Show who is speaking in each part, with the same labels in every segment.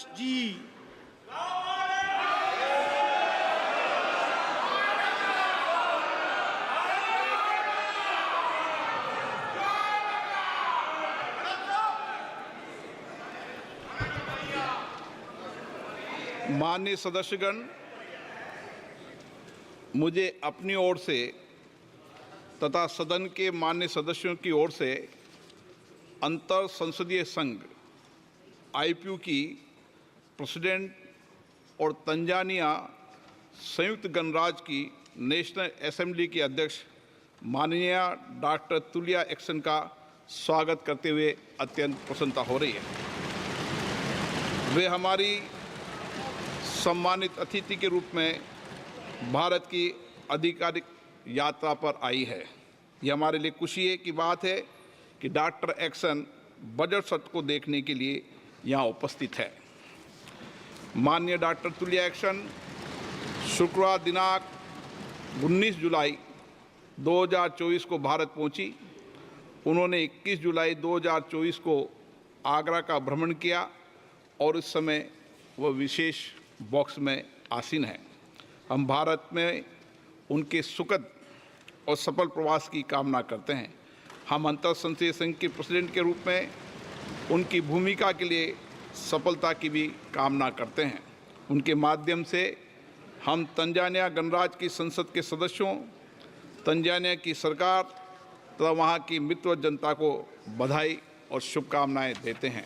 Speaker 1: अध्यक्ष जी।
Speaker 2: माननीय सदस्यगण, मुझे अपनी ओर से तथा सदन के माननीय सदस्यों की ओर से अंतर संसदीय संघ आईपीयू की प्रेसिडेंट और तंजानिया संयुक्त गणराज्य की नेशनल असेंबली की अध्यक्ष माननीय डॉक्टर तुलिया एक्सन का स्वागत करते हुए अत्यंत प्रसन्नता हो रही है। वे हमारी सम्मानित अतिथि के रूप में भारत की आधिकारिक यात्रा पर आई है। यह हमारे लिए खुशी की बात है कि डॉक्टर एक्सन बजट सत्र को देखने के लिए यहाँ उपस्थित है। माननीय डॉक्टर तुलिया एक्सन शुक्रवार दिनांक 19 जुलाई 2024 को भारत पहुंची। उन्होंने 21 जुलाई 2024 को आगरा का भ्रमण किया और इस समय वह विशेष बॉक्स में आसीन है। हम भारत में उनके सुखद और सफल प्रवास की कामना करते हैं। हम अंतर संसदीय संघ के प्रेसिडेंट के रूप में उनकी भूमिका के लिए सफलता की भी कामना करते हैं। उनके माध्यम से हम तंजानिया गणराज्य की संसद के सदस्यों, तंजानिया की सरकार तथा वहाँ की मित्र जनता को बधाई और शुभकामनाएं देते हैं।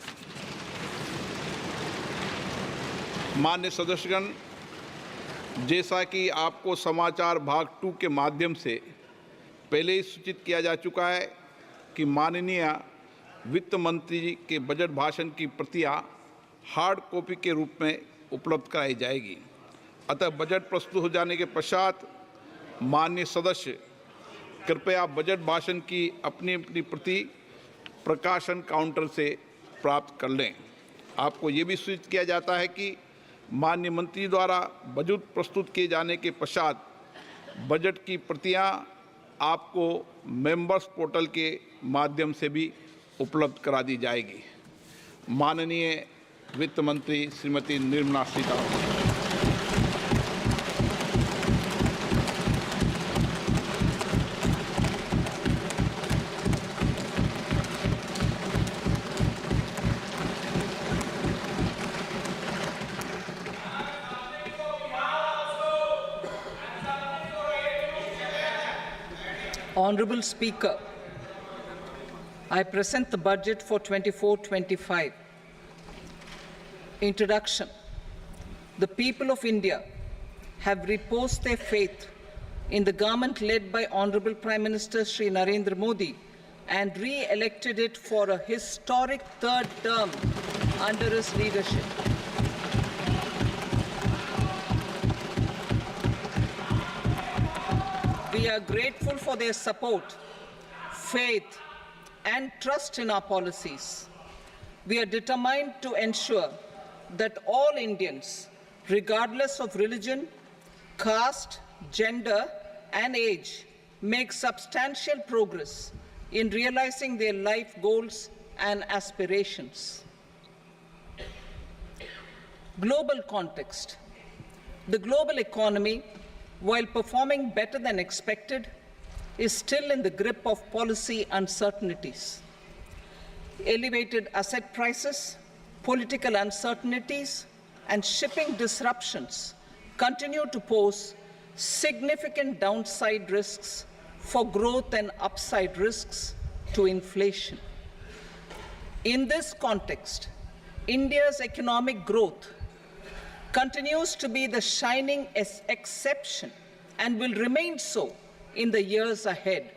Speaker 2: माननीय सदस्यगण, जैसा कि आपको समाचार भाग 2 के माध्यम से पहले ही सूचित किया जा चुका है कि माननीय वित्त मंत्री जी के बजट भाषण की प्रतियां हार्ड कॉपी के रूप में उपलब्ध कराई जाएगी। अतः बजट प्रस्तुत हो जाने के पश्चात माननीय सदस्य कृपया बजट भाषण की अपनी अपनी प्रति प्रकाशन काउंटर से प्राप्त कर लें। आपको ये भी सूचित किया जाता है कि माननीय मंत्री द्वारा बजट प्रस्तुत किए जाने के पश्चात बजट की प्रतियां आपको मेंबर्स पोर्टल के माध्यम से भी उपलब्ध करा दी जाएगी। माननीय वित्त मंत्री Shrimati Nirmala Sitharaman.
Speaker 3: Honorable Speaker, I present the budget for 24-25. Introduction. The people of India have reposed their faith in the government led by Honorable Prime Minister Shri Narendra Modi and re-elected it for a historic third term under his leadership. We are grateful for their support, faith, and trust in our policies. We are determined to ensure that all Indians, regardless of religion, caste, gender, and age, make substantial progress in realizing their life goals and aspirations. Global context. The global economy, while performing better than expected, is still in the grip of policy uncertainties. Elevated asset prices, political uncertainties, and shipping disruptions continue to pose significant downside risks for growth and upside risks to inflation. In this context, India's economic growth continues to be the shining exception and will remain so in the years ahead.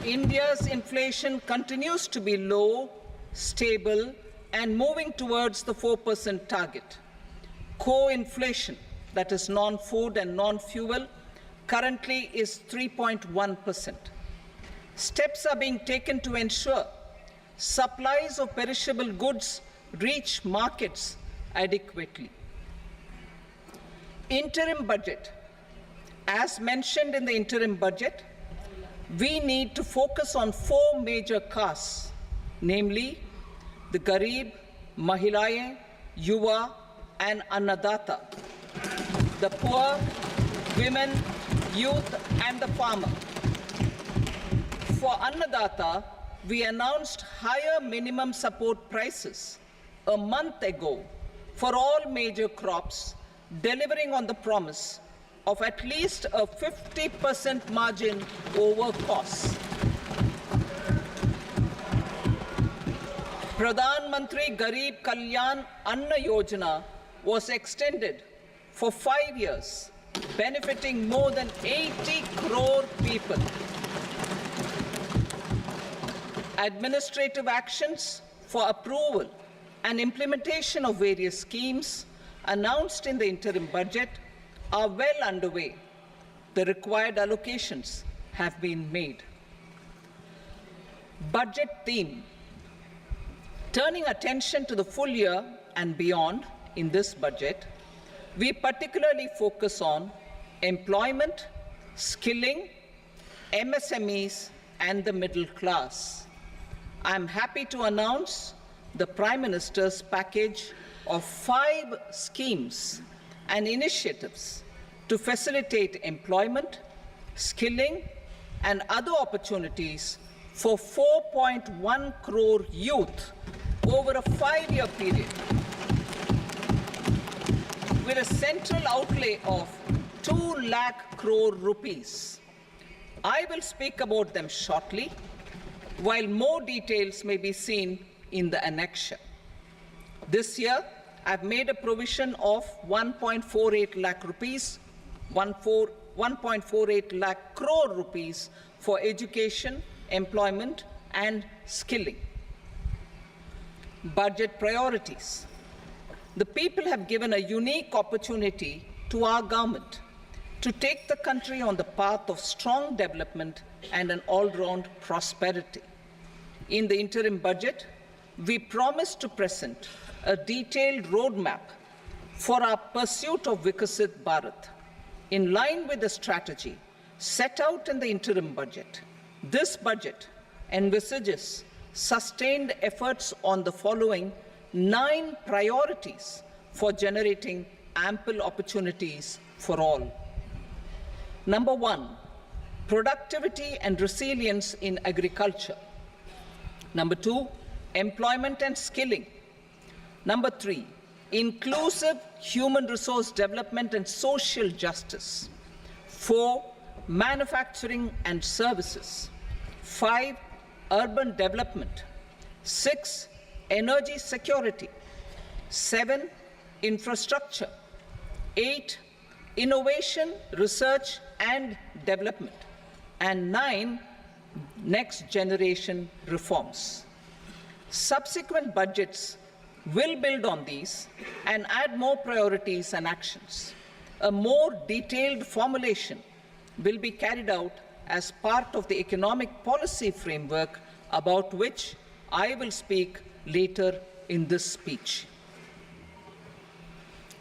Speaker 3: India's inflation continues to be low, stable, and moving towards the 4% target. Core inflation, that is non-food and non-fuel, currently is 3.1%. Steps are being taken to ensure supplies of perishable goods reach markets adequately. Interim budget. As mentioned in the interim budget, we need to focus on 4 major castes, namely the Garib, Mahilaye, Yuva, and Annadata, the poor, women, youth, and the farmer. For Annadata, we announced higher minimum support prices a month ago for all major crops, delivering on the promise of at least a 50% margin over costs. Pradhan Mantri Garib Kalyan Anna Yojana was extended for 5 years, benefiting more than 80 crore people. Administrative actions for approval and implementation of various schemes announced in the interim budget are well underway. The required allocations have been made. Budget theme. Turning attention to the full year and beyond in this budget, we particularly focus on employment, skilling, MSMEs, and the middle class. I am happy to announce the Prime Minister's package of 5 schemes and initiatives to facilitate employment, skilling, and other opportunities for 4.1 crore youth over a 5-year period, with a central outlay of 2 lakh crore rupees. I will speak about them shortly, while more details may be seen in the annexure. This year, I've made a provision of 1.48 lakh rupees, 1.48 lakh crore rupees for education, employment, and skilling. Budget priorities. The people have given a unique opportunity to our government to take the country on the path of strong development and an all-round prosperity. In the interim budget, we promised to present a detailed roadmap for our pursuit of Vikasit Bharat. In line with the strategy set out in the interim budget, this budget envisages sustained efforts on the following 9 priorities for generating ample opportunities for all. Number 1, productivity and resilience in agriculture. Number 2, employment and skilling. Number 3, inclusive human resource development and social justice. 4, manufacturing and services. 5, urban development. 6, energy security. 7, infrastructure. 8, innovation, research and development. And 9, next generation reforms. Subsequent budgets will build on these and add more priorities and actions. A more detailed formulation will be carried out as part of the economic policy framework, about which I will speak later in this speech.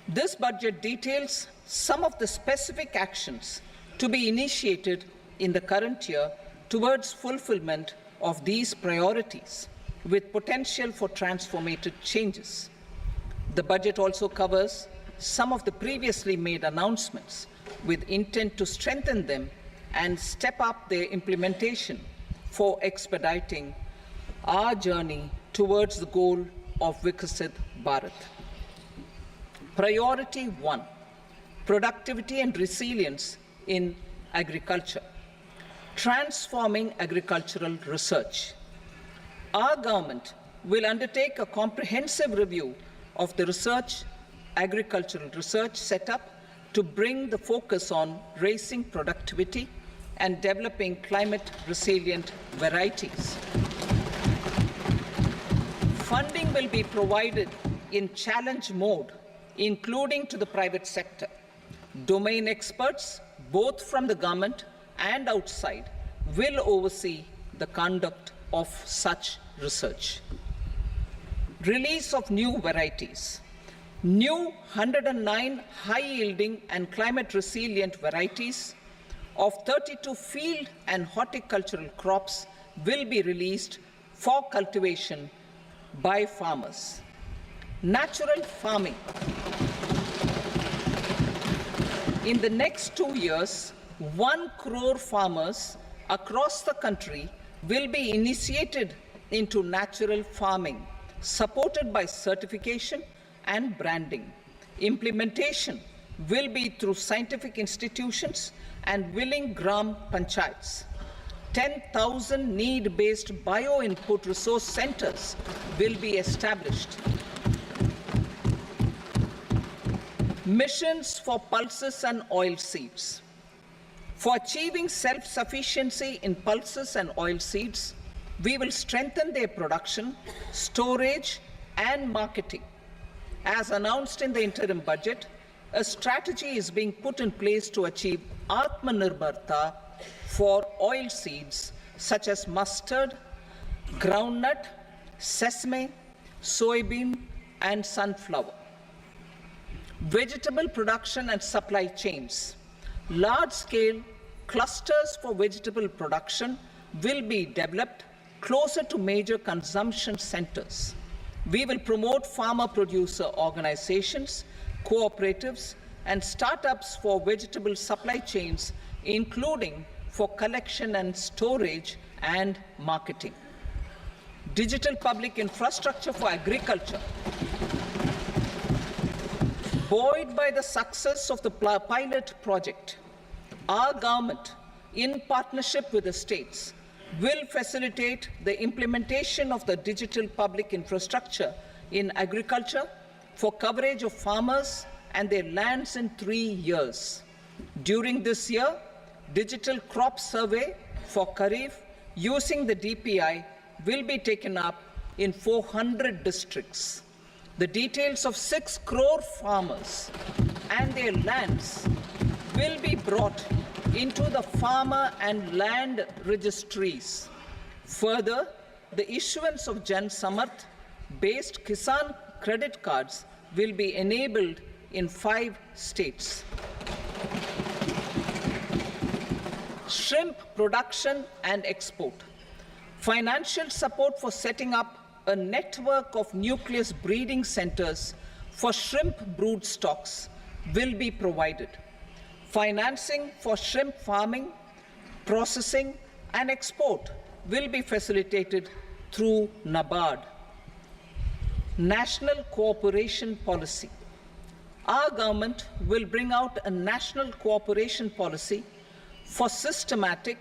Speaker 3: This budget details some of the specific actions to be initiated in the current year towards fulfillment of these priorities, with potential for transformative changes. The budget also covers some of the previously made announcements, with intent to strengthen them and step up their implementation for expediting our journey towards the goal of Vikasit Bharat. Priority 1, productivity and resilience in agriculture. Transforming agricultural research. Our government will undertake a comprehensive review of the agricultural research setup to bring the focus on raising productivity and developing climate-resilient varieties. Funding will be provided in challenge mode, including to the private sector. Domain experts, both from the government and outside, will oversee the conduct of such research. Release of new varieties. New 109 high-yielding and climate-resilient varieties of 32 field and horticultural crops will be released for cultivation by farmers. Natural farming. In the next 2 years, 1 crore farmers across the country will be initiated into natural farming, supported by certification and branding. Implementation will be through scientific institutions and willing gram panchayats. 10,000 need-based bio-input resource centers will be established. Missions for pulses and oilseeds. For achieving self-sufficiency in pulses and oilseeds, we will strengthen their production, storage, and marketing. As announced in the interim budget, a strategy is being put in place to achieve Atmanirbharta for oilseeds such as mustard, groundnut, sesame, soybean, and sunflower. Vegetable production and supply chains. Large-scale clusters for vegetable production will be developed closer to major consumption centers. We will promote farmer-producer organizations, cooperatives, and startups for vegetable supply chains, including for collection and storage and marketing. Digital public infrastructure for agriculture. Buoyed by the success of the pilot project, our government, in partnership with the states, will facilitate the implementation of the digital public infrastructure in agriculture for coverage of farmers and their lands in 3 years. During this year, digital crop survey for Kharif using the DPI will be taken up in 400 districts. The details of 6 crore farmers and their lands will be brought into the farmer and land registries. Further, the issuance of Jan Samarth based Kisan credit cards will be enabled in 5 states. Shrimp production and export. Financial support for setting up a network of nucleus breeding centers for shrimp brood stocks will be provided. Financing for shrimp farming, processing, and export will be facilitated through NABARD. National cooperation policy. Our government will bring out a national cooperation policy for systematic,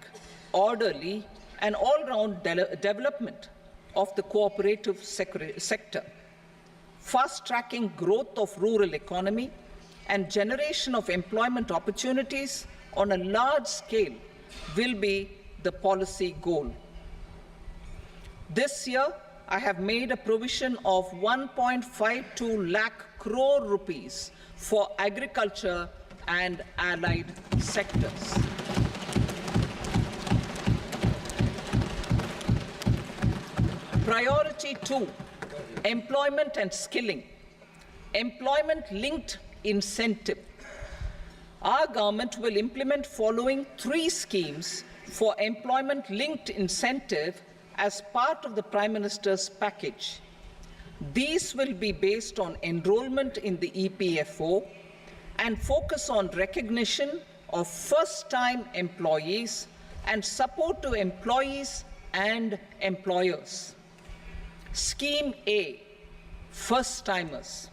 Speaker 3: orderly, and all-round development of the cooperative sector, fast-tracking growth of rural economy and generation of employment opportunities on a large scale will be the policy goal. This year, I have made a provision of 1.52 lakh crore rupees for agriculture and allied sectors. Priority 2, employment and skilling. Employment-linked incentive. Our government will implement following 3 schemes for employment-linked incentive as part of the Prime Minister's package. These will be based on enrollment in the EPFO and focus on recognition of first-time employees and support to employees and employers. Scheme A, first-timers.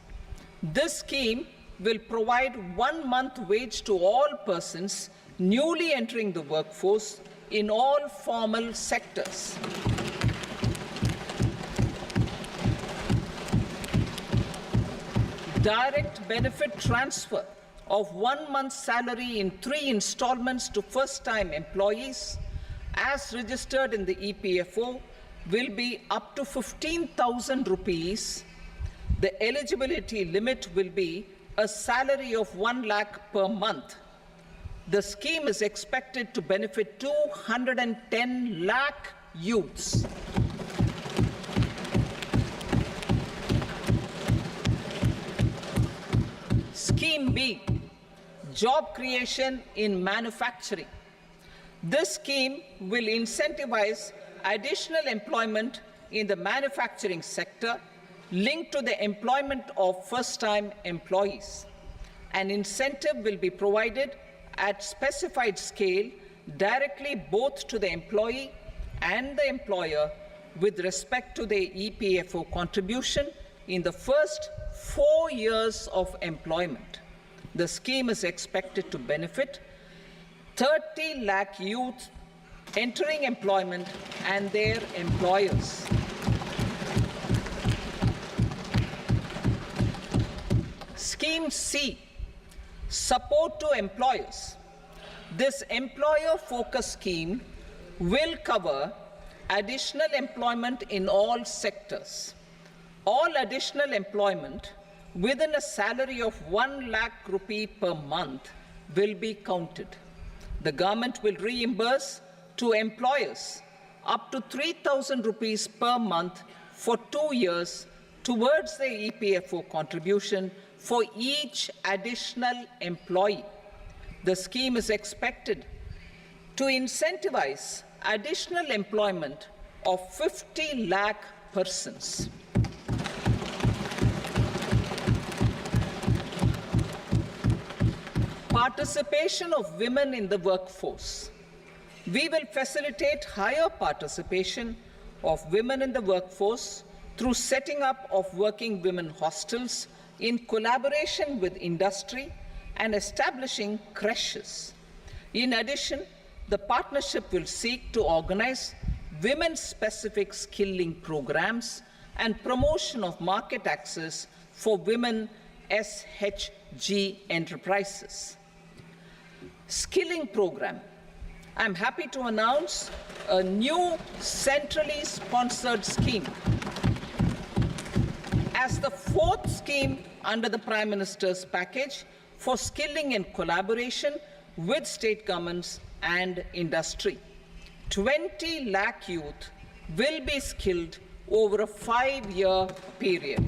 Speaker 3: This scheme will provide 1 month wage to all persons newly entering the workforce in all formal sectors. Direct benefit transfer of 1 month's salary in 3 installments to first-time employees as registered in the EPFO will be up to 15,000 rupees. The eligibility limit will be a salary of 1 lakh per month. The scheme is expected to benefit 210 lakh youths. Scheme B, job creation in manufacturing. This scheme will incentivize additional employment in the manufacturing sector linked to the employment of first-time employees. An incentive will be provided at specified scale directly both to the employee and the employer with respect to the EPFO contribution in the first 4 years of employment. The scheme is expected to benefit 30 lakh youth entering employment and their employers. Scheme C, support to employers. This employer-focused scheme will cover additional employment in all sectors. All additional employment within a salary of 1 lakh rupee per month will be counted. The government will reimburse to employers up to 3,000 rupees per month for 2 years towards the EPFO contribution for each additional employee. The scheme is expected to incentivize additional employment of 50 lakh persons. Participation of women in the workforce. We will facilitate higher participation of women in the workforce through setting up of working women hostels in collaboration with industry and establishing creches. In addition, the partnership will seek to organize women-specific skilling programs and promotion of market access for women SHG enterprises. Skilling program. I'm happy to announce a new centrally sponsored scheme as the fourth scheme under the Prime Minister's package for skilling in collaboration with state governments and industry. 20 lakh youth will be skilled over a 5-year period.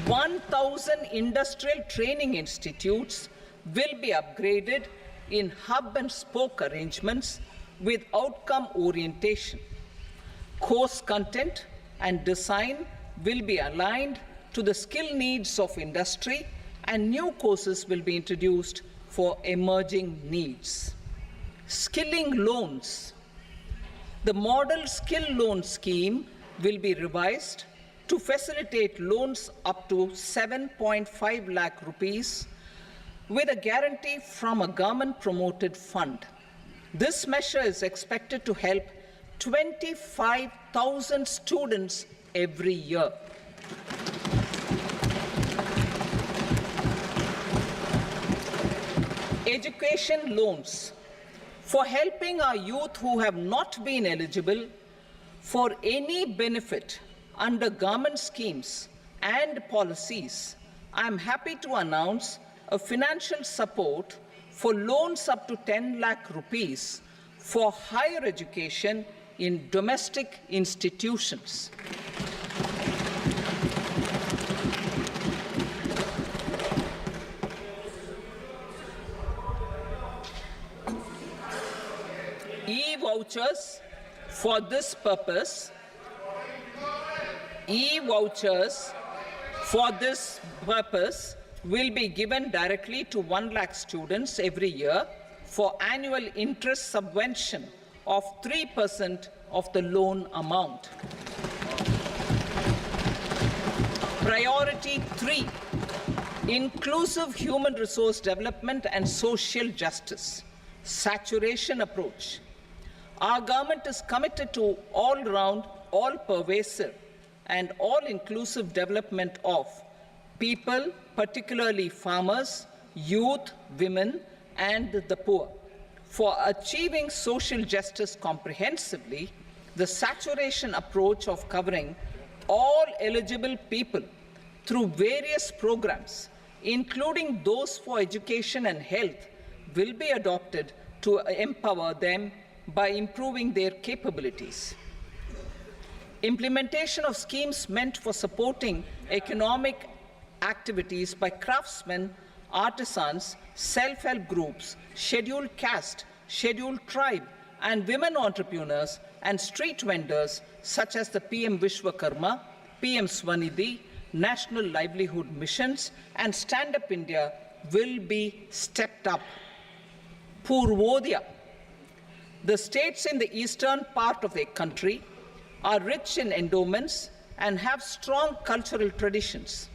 Speaker 3: "1,000 industrial training institutes will be upgraded in hub and spoke arrangements with outcome orientation. Course content and design will be aligned to the skill needs of industry, and new courses will be introduced for emerging needs. Skilling loans. The model skill loan scheme will be revised to facilitate loans up to 7.5 lakh rupees with a guarantee from a government-promoted fund. This measure is expected to help 25,000 students every year. Education loans. For helping our youth who have not been eligible for any benefit under government schemes and policies, I am happy to announce a financial support for loans up to 10 lakh rupees for higher education in domestic institutions. E-vouchers for this purpose. E-vouchers for this purpose will be given directly to 1 lakh students every year for annual interest subvention of 3% of the loan amount. Priority 3, inclusive human resource development and social justice, saturation approach. Our government is committed to all-round, all-pervasive and all-inclusive development of people, particularly farmers, youth, women, and the poor. For achieving social justice comprehensively, the saturation approach of covering all eligible people through various programs, including those for education and health, will be adopted to empower them by improving their capabilities. Implementation of schemes meant for supporting economic activities by craftsmen artisans, self-help groups, scheduled caste, scheduled tribe, and women entrepreneurs and street vendors such as the PM Vishwakarma, PM Swanidhi, National Livelihood Missions, and Stand Up India will be stepped up. Purvodaya. The states in the eastern part of the country are rich in endowments and have strong cultural traditions.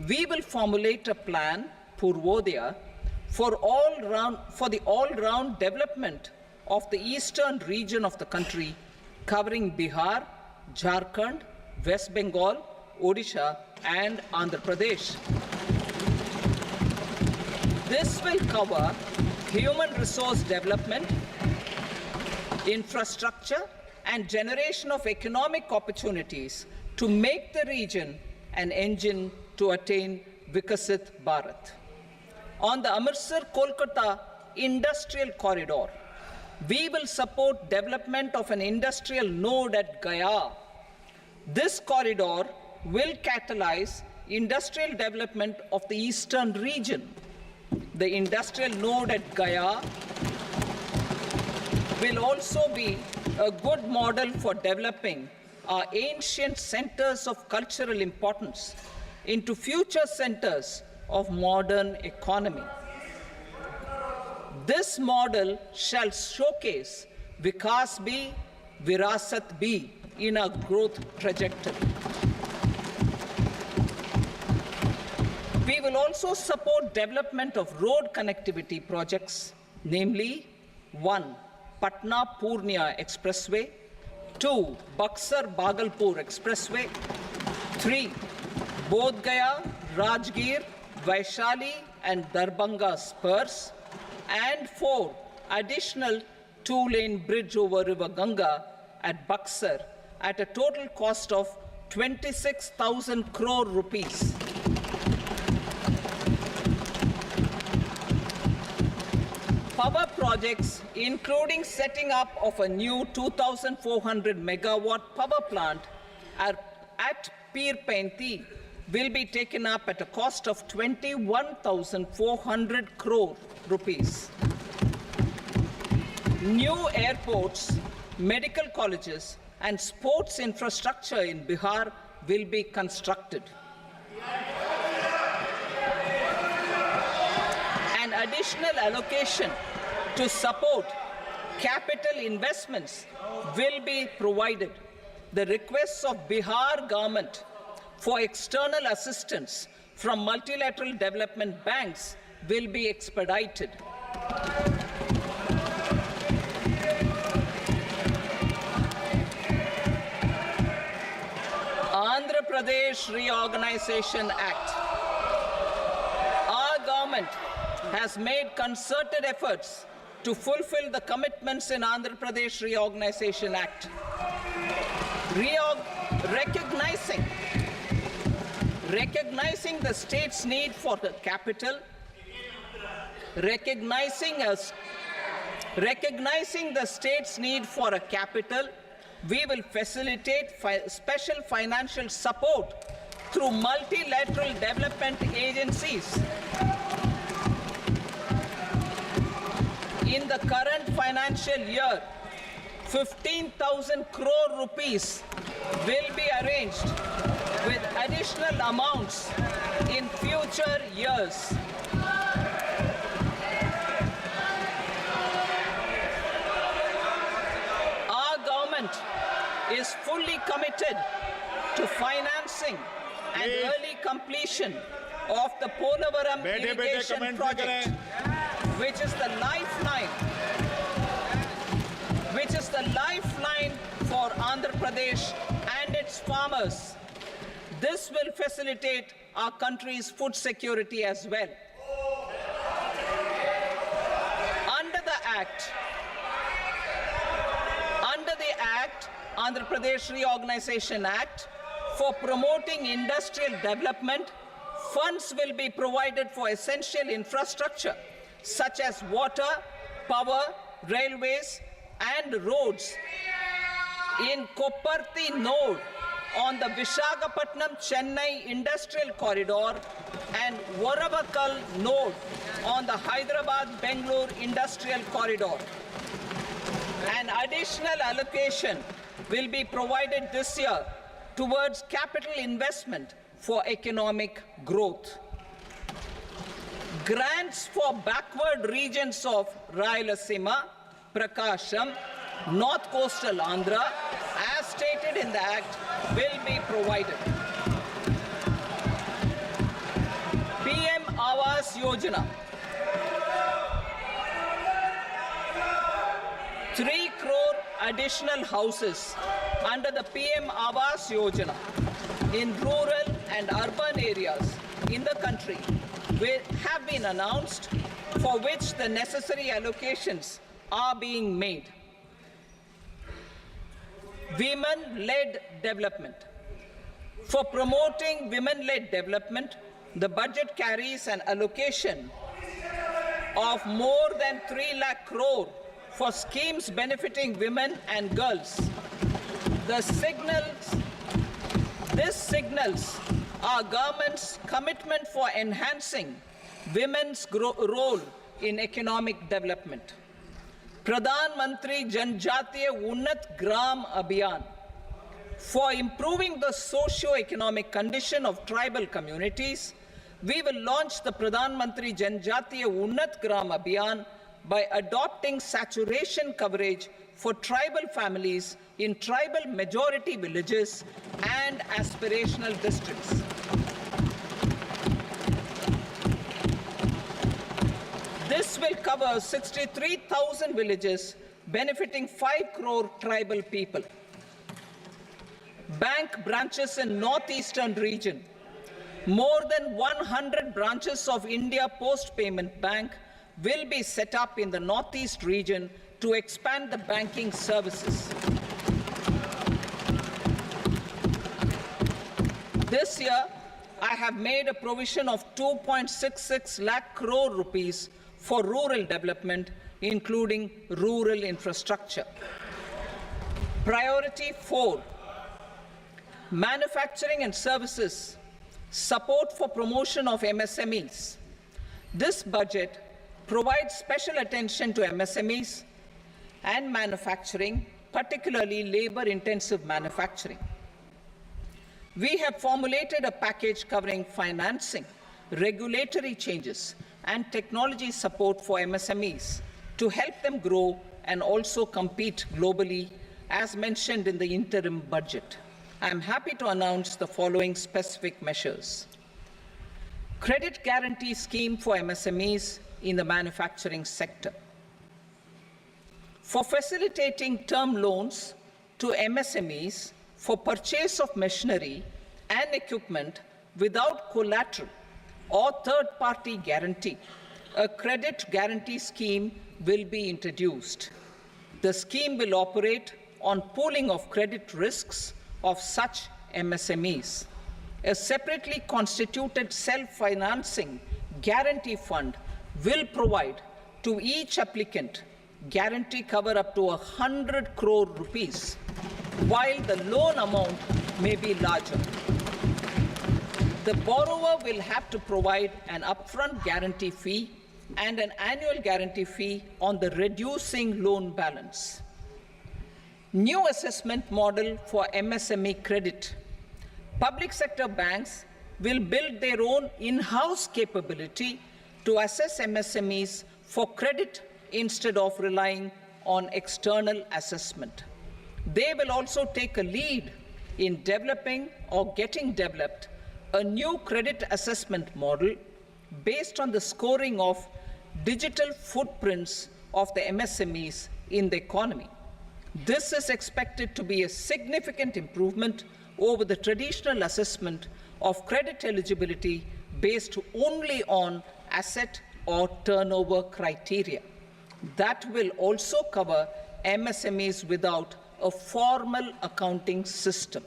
Speaker 3: We will formulate a plan, Purvodaya, for the all-round development of the eastern region of the country, covering Bihar, Jharkhand, West Bengal, Odisha, and Andhra Pradesh. This will cover human resource development, infrastructure, and generation of economic opportunities to make the region an engine to attain Vikasit Bharat. On the Amritsar-Kolkata Industrial Corridor, we will support development of an industrial node at Gaya. This corridor will catalyze industrial development of the eastern region. The industrial node at Gaya will also be a good model for developing our ancient centers of cultural importance into future centers of modern economy. This model shall showcase Vikas B, Virasat B in our growth trajectory. We will also support development of road connectivity projects, namely 1. Patna-Purnia Expressway, 2. Buxar-Bhagalpur Expressway, 3. Bodh Gaya, Rajgir, Vaishali and Darbhanga spurs, and 4. Additional 2-lane bridge over River Ganga at Buxar at a total cost of 26,000 crore rupees. Power projects, including setting up of a new 2,400 megawatt power plant at Peer Painti, will be taken up at a cost of 21,400 crore rupees. New airports, medical colleges, and sports infrastructure in Bihar will be constructed. An additional allocation to support capital investments will be provided. The requests of Bihar government for external assistance from multilateral development banks will be expedited. Andhra Pradesh Reorganization Act. Our government has made concerted efforts to fulfill the commitments in Andhra Pradesh Reorganization Act. Recognizing the state's need for the capital, recognizing the state's need for a capital, we will facilitate special financial support through multilateral development agencies. In the current financial year, 15,000 crore rupees will be arranged with additional amounts in future years. Our government is fully committed to financing and early completion of the Polavaram irrigation project, which is the lifeline for Andhra Pradesh and its farmers. This will facilitate our country's food security as well. Under the Andhra Pradesh Reorganization Act, for promoting industrial development, funds will be provided for essential infrastructure such as water, power, railways, and roads. In Kopparthi node on the Visakhapatnam-Chennai Industrial Corridor and Varavakal node on the Hyderabad-Bengaluru Industrial Corridor. An additional allocation will be provided this year towards capital investment for economic growth. Grants for backward regions of Rayalaseema, Prakasham, North Coastal Andhra, as stated in the Act, will be provided. PM Awas Yojana. 3 crore additional houses under the PM Awas Yojana in rural and urban areas in the country have been announced, for which the necessary allocations are being made. Women-led development. For promoting women-led development, the budget carries an allocation of more than 3 lakh crore for schemes benefiting women and girls. This signals our government's commitment for enhancing women's role in economic development. Pradhan Mantri Janjatiya Unnat Gram Abhiyan. For improving the socio-economic condition of tribal communities, we will launch the Pradhan Mantri Janjatiya Unnat Gram Abhiyan by adopting saturation coverage for tribal families in tribal majority villages and aspirational districts. This will cover 63,000 villages, benefiting 5 crore tribal people. Bank branches in northeastern region. More than 100 branches of India Post Payment Bank will be set up in the northeast region to expand the banking services. This year, I have made a provision of 2.66 lakh crore rupees for rural development, including rural infrastructure. Priority 4, manufacturing and services, support for promotion of MSMEs. This budget provides special attention to MSMEs and manufacturing, particularly labor-intensive manufacturing. We have formulated a package covering financing, regulatory changes, and technology support for MSMEs to help them grow and also compete globally, as mentioned in the interim budget. I am happy to announce the following specific measures. Credit guarantee scheme for MSMEs in the manufacturing sector. For facilitating term loans to MSMEs for purchase of machinery and equipment without collateral or third-party guarantee, a credit guarantee scheme will be introduced. The scheme will operate on pooling of credit risks of such MSMEs. A separately constituted self-financing guarantee fund will provide to each applicant guarantee cover up to 100 crore rupees, while the loan amount may be larger. The borrower will have to provide an upfront guarantee fee and an annual guarantee fee on the reducing loan balance. New assessment model for MSME credit. Public sector banks will build their own in-house capability to assess MSMEs for credit instead of relying on external assessment. They will also take a lead in developing or getting developed a new credit assessment model based on the scoring of digital footprints of the MSMEs in the economy. This is expected to be a significant improvement over the traditional assessment of credit eligibility based only on asset or turnover criteria. That will also cover MSMEs without a formal accounting system.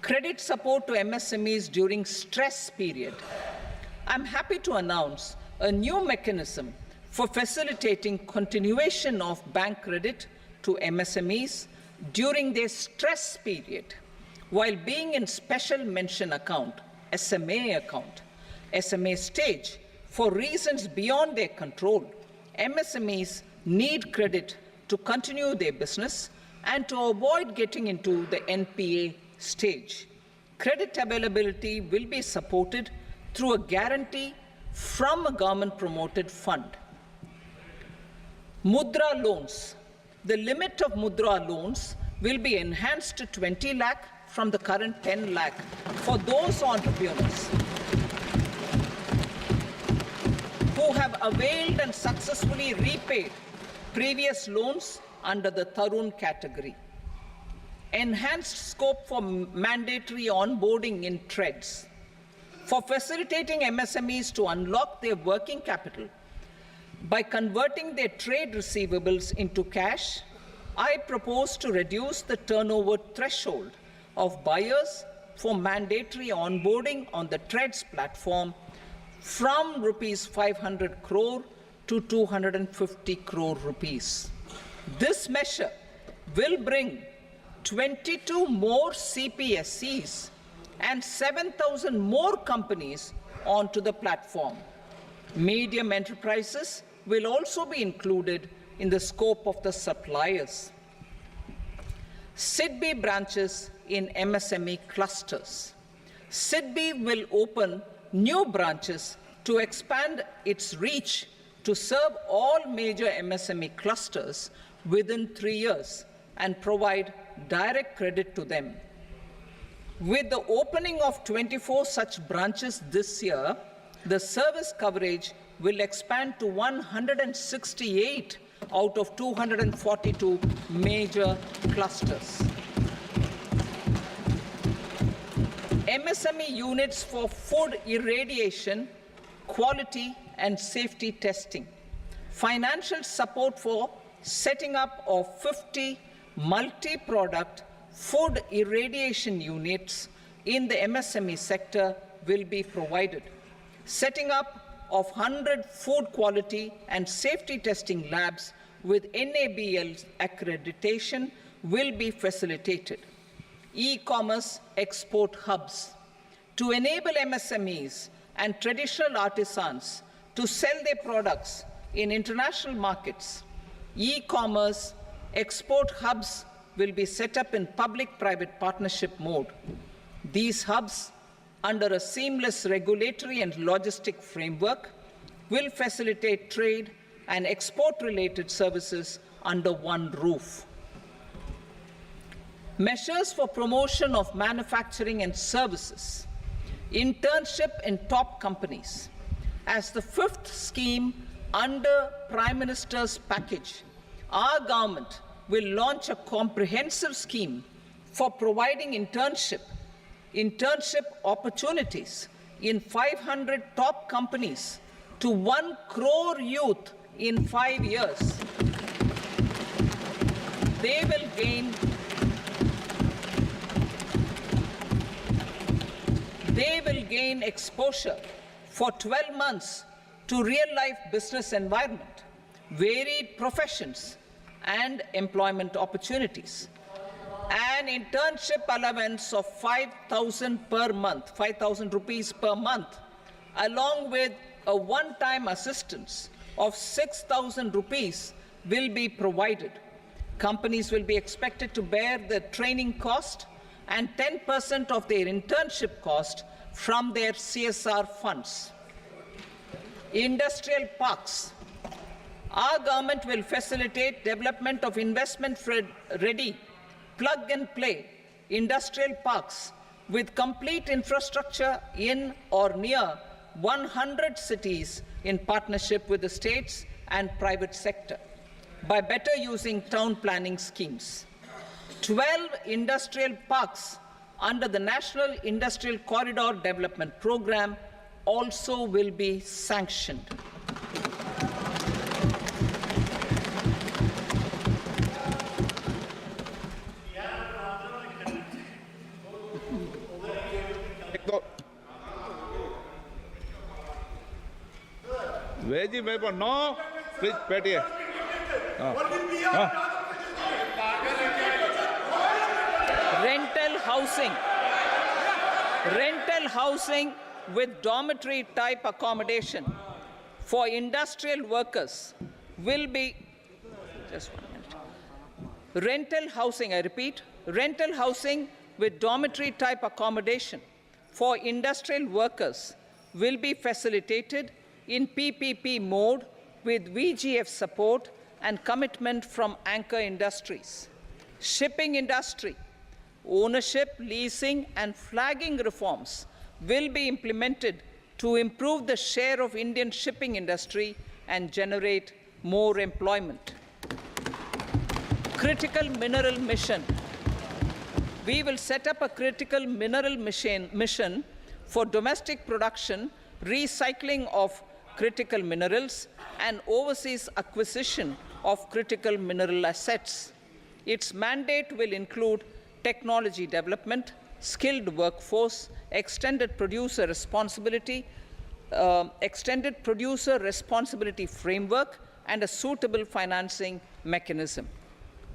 Speaker 3: Credit support to MSMEs during stress period. I'm happy to announce a new mechanism for facilitating continuation of bank credit to MSMEs during their stress period while being in special mention account, SMA account, SMA stage for reasons beyond their control, MSMEs need credit to continue their business and to avoid getting into the NPA stage. Credit availability will be supported through a guarantee from a government-promoted fund. Mudra loans. The limit of Mudra loans will be enhanced to 20 lakh from the current 10 lakh for those entrepreneurs who have availed and successfully repaid previous loans under the Tarun category. Enhanced scope for mandatory onboarding in trades. For facilitating MSMEs to unlock their working capital by converting their trade receivables into cash, I propose to reduce the turnover threshold of buyers for mandatory onboarding on the trades platform from rupees 500 crore to 250 crore rupees. This measure will bring 22 more CPSCs and 7,000 more companies onto the platform. Medium enterprises will also be included in the scope of the suppliers. SIDBI branches in MSME clusters. SIDBI will open new branches to expand its reach to serve all major MSME clusters within 3 years and provide direct credit to them. With the opening of 24 such branches this year, the service coverage will expand to 168 out of 242 major clusters. MSME units for food irradiation, quality and safety testing. Financial support for setting up of 50 multi-product food irradiation units in the MSME sector will be provided. Setting up of 100 food quality and safety testing labs with NABL accreditation will be facilitated. E-commerce export hubs to enable MSMEs and traditional artisans to sell their products in international markets. E-commerce export hubs will be set up in public-private partnership mode. These hubs, under a seamless regulatory and logistic framework, will facilitate trade and export-related services under one roof. Measures for promotion of manufacturing and services. Internship in top companies. As the fifth scheme under Prime Minister's package, our government will launch a comprehensive scheme for providing internship opportunities in 500 top companies to 1 crore youth in 5 years. They will gain exposure for 12 months to real-life business environment, varied professions, and employment opportunities. An internship allowance of 5,000 per month, 5,000 rupees per month, along with a one-time assistance of 6,000 rupees will be provided. Companies will be expected to bear the training cost and 10% of their internship cost from their CSR funds. Industrial parks. Our government will facilitate development of investment-ready, plug-and-play industrial parks with complete infrastructure in or near 100 cities in partnership with the states and private sector by better using town planning schemes. 12 industrial parks under the National Industrial Corridor Development Program also will be sanctioned.
Speaker 2: Veji member, no, please, Betty.
Speaker 3: Rental housing with dormitory type accommodation for industrial workers will be, just 1 minute, rental housing, I repeat, rental housing with dormitory type accommodation for industrial workers will be facilitated in PPP mode with VGF support and commitment from anchor industries. Shipping industry, ownership, leasing, and flagging reforms will be implemented to improve the share of Indian shipping industry and generate more employment. Critical mineral mission. We will set up a critical mineral mission for domestic production, recycling of critical minerals, and overseas acquisition of critical mineral assets. Its mandate will include technology development, skilled workforce, extended producer responsibility framework, and a suitable financing mechanism.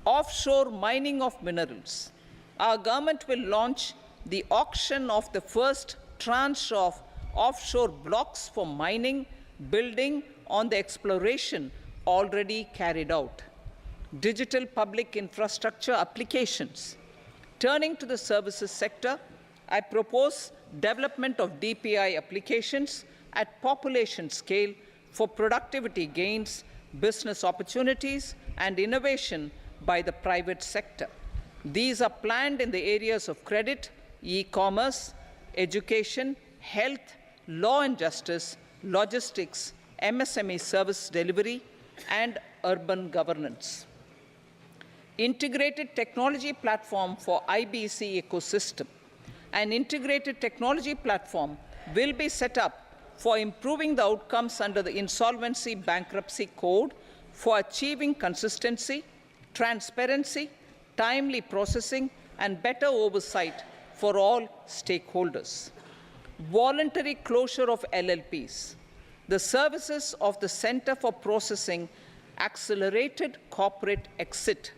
Speaker 3: Offshore mining of minerals. Our government will launch the auction of the first tranche of offshore blocks for mining, building on the exploration already carried out. Digital public infrastructure applications. Turning to the services sector, I propose development of DPI applications at population scale for productivity gains, business opportunities, and innovation by the private sector. These are planned in the areas of credit, e-commerce, education, health, law and justice, logistics, MSME service delivery, and urban governance. Integrated technology platform for IBC ecosystem. An integrated technology platform will be set up for improving the outcomes under the Insolvency Bankruptcy Code for achieving consistency, transparency, timely processing, and better oversight for all stakeholders. Voluntary closure of LLPs. The services of the Center for Processing Accelerated Corporate Exit,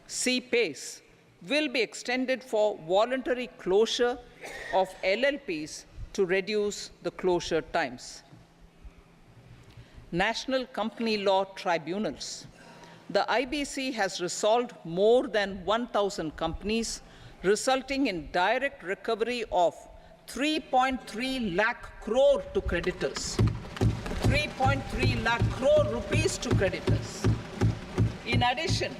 Speaker 3: CPACE, will be extended for voluntary closure of LLPs to reduce the closure times. National Company Law Tribunals. The IBC has resolved more than 1,000 companies, resulting in direct recovery of 3.3 lakh crore to creditors. 3.3 lakh crore rupees to creditors. In addition,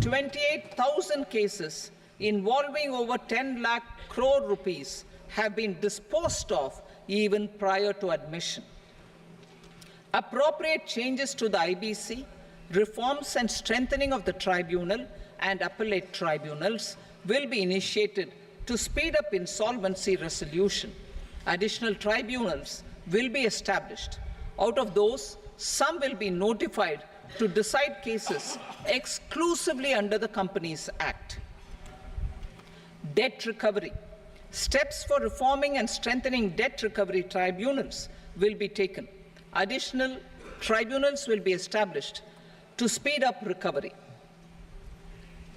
Speaker 3: 28,000 cases involving over 10 lakh crore rupees have been disposed of even prior to admission. Appropriate changes to the IBC, reforms and strengthening of the tribunal and appellate tribunals will be initiated to speed up insolvency resolution. Additional tribunals will be established. Out of those, some will be notified to decide cases exclusively under the Companies Act. Debt recovery. Steps for reforming and strengthening debt recovery tribunals will be taken. Additional tribunals will be established to speed up recovery.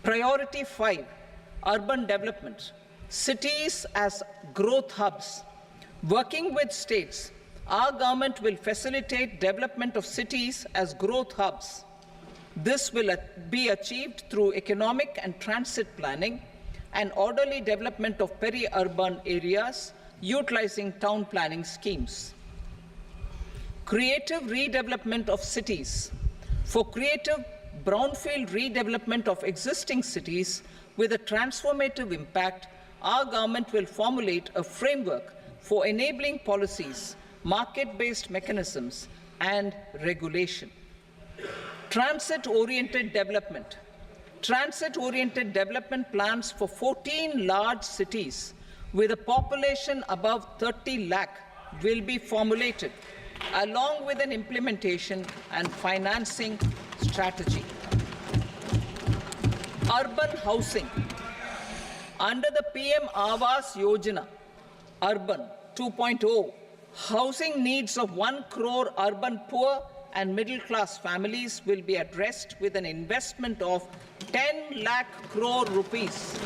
Speaker 3: Priority 5, urban development. Cities as growth hubs. Working with states, our government will facilitate development of cities as growth hubs. This will be achieved through economic and transit planning and orderly development of peri-urban areas utilizing town planning schemes. Creative redevelopment of cities. For creative brownfield redevelopment of existing cities with a transformative impact, our government will formulate a framework for enabling policies, market-based mechanisms, and regulation. Transit-oriented development. Transit-oriented development plans for 14 large cities with a population above 30 lakh will be formulated, along with an implementation and financing strategy. Urban housing. Under the PM Awas Yojana, Urban 2.0, housing needs of 1 crore urban poor and middle-class families will be addressed with an investment of 10 lakh crore rupees.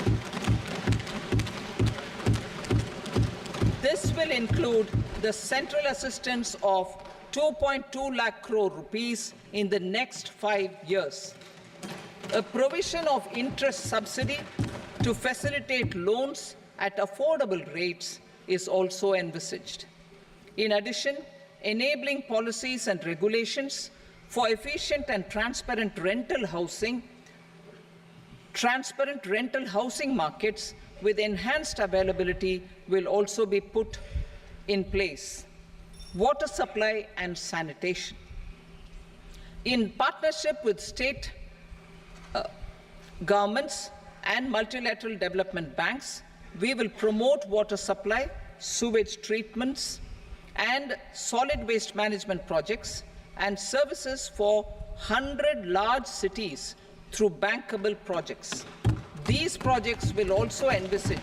Speaker 3: This will include the central assistance of 2.2 lakh crore rupees in the next 5 years. A provision of interest subsidy to facilitate loans at affordable rates is also envisaged. In addition, enabling policies and regulations for efficient and transparent rental housing markets with enhanced availability will also be put in place. Water supply and sanitation. In partnership with state governments and multilateral development banks, we will promote water supply, sewage treatments, and solid waste management projects and services for 100 large cities through bankable projects. These projects will also envisage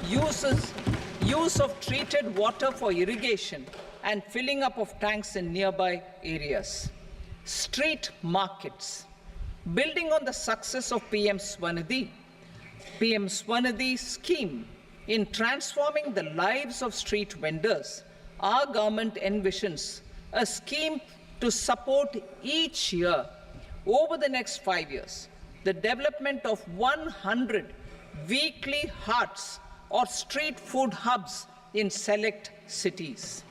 Speaker 3: use of treated water for irrigation and filling up of tanks in nearby areas. Street markets. Building on the success of PM Swanidhi scheme in transforming the lives of street vendors, our government envisions a scheme to support each year over the next 5 years the development of 100 weekly hearts or street food hubs in select cities.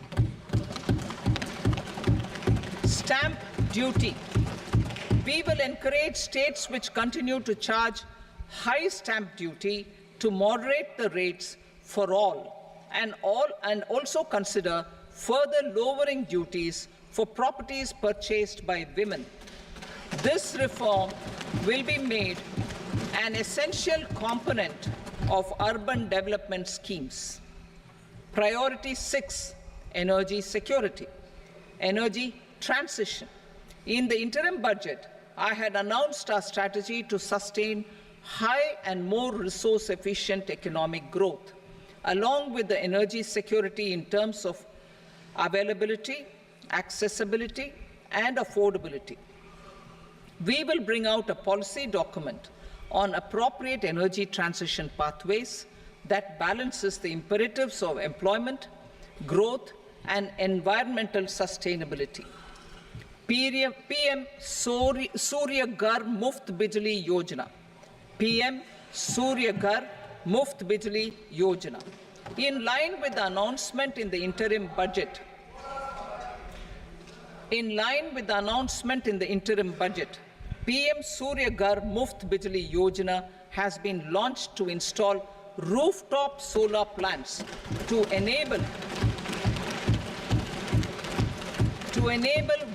Speaker 3: Stamp duty. We will encourage states which continue to charge high stamp duty to moderate the rates for all and also consider further lowering duties for properties purchased by women. This reform will be made an essential component of urban development schemes. Priority 6, energy security, energy transition. In the interim budget, I had announced our strategy to sustain high and more resource-efficient economic growth, along with the energy security in terms of availability, accessibility, and affordability. We will bring out a policy document on appropriate energy transition pathways that balances the imperatives of employment, growth, and environmental sustainability. PM Surya Ghar Muft Bijli Yojana. PM Surya Ghar Muft Bijli Yojana. In line with the announcement in the interim budget, PM Surya Ghar Muft Bijli Yojana has been launched to install rooftop solar plants to enable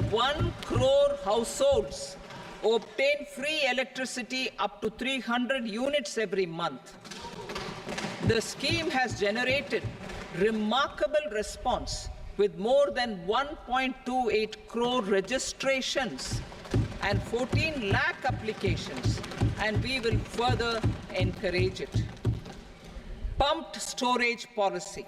Speaker 3: 1 crore households obtain free electricity up to 300 units every month. The scheme has generated remarkable response with more than 1.28 crore registrations and 14 lakh applications, and we will further encourage it. Pumped storage policy.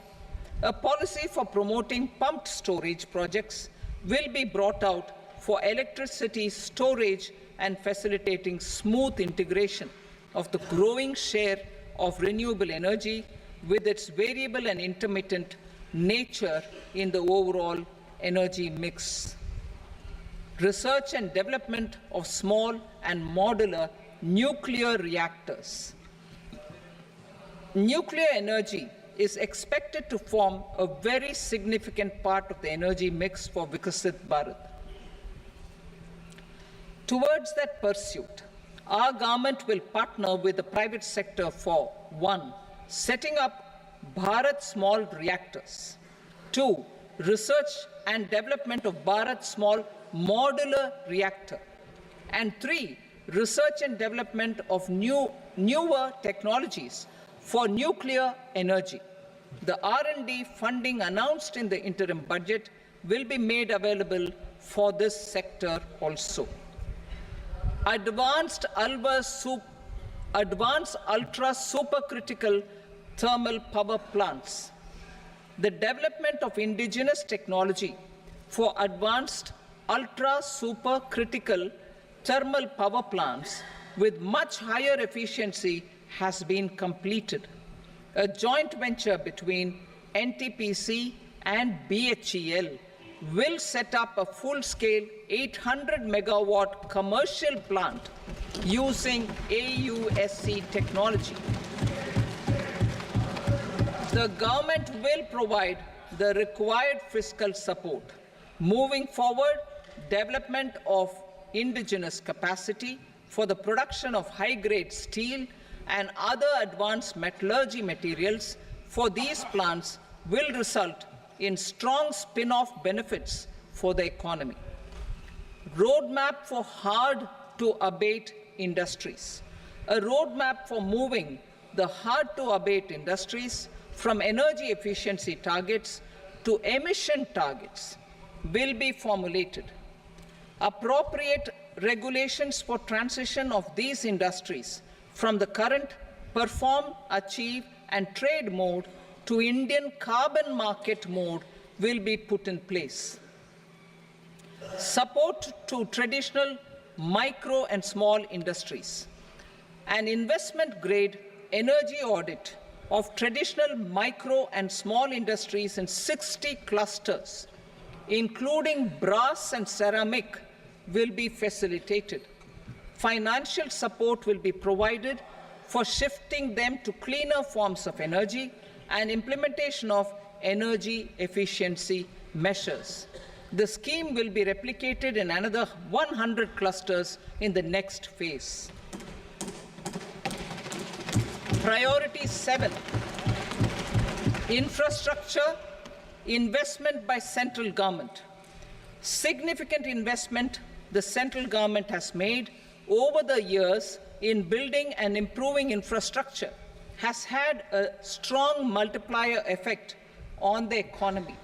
Speaker 3: A policy for promoting pumped storage projects will be brought out for electricity storage and facilitating smooth integration of the growing share of renewable energy with its variable and intermittent nature in the overall energy mix. Research and development of small and modular nuclear reactors. Nuclear energy is expected to form a very significant part of the energy mix for Vikasit Bharat. Towards that pursuit, our government will partner with the private sector for 1. Setting up Bharat Small Reactors, 2. Research and development of Bharat Small Modular Reactor, and 3. Research and development of newer technologies for nuclear energy. The R&D funding announced in the interim budget will be made available for this sector also. Advanced ultra supercritical thermal power plants. The development of indigenous technology for advanced ultra supercritical thermal power plants with much higher efficiency has been completed. A joint venture between NTPC and BHEL will set up a full-scale 800 megawatt commercial plant using AUSC technology. The government will provide the required fiscal support. Moving forward, development of indigenous capacity for the production of high-grade steel and other advanced metallurgy materials for these plants will result in strong spin-off benefits for the economy. Roadmap for hard-to-abate industries. A roadmap for moving the hard-to-abate industries from energy efficiency targets to emission targets will be formulated. Appropriate regulations for transition of these industries from the current perform, achieve, and trade mode to Indian carbon market mode will be put in place. Support to traditional micro and small industries. An investment-grade energy audit of traditional micro and small industries in 60 clusters, including brass and ceramic, will be facilitated. Financial support will be provided for shifting them to cleaner forms of energy and implementation of energy efficiency measures. The scheme will be replicated in another 100 clusters in the next phase. Priority 7, infrastructure investment by central government. Significant investment the central government has made over the years in building and improving infrastructure has had a strong multiplier effect on the economy.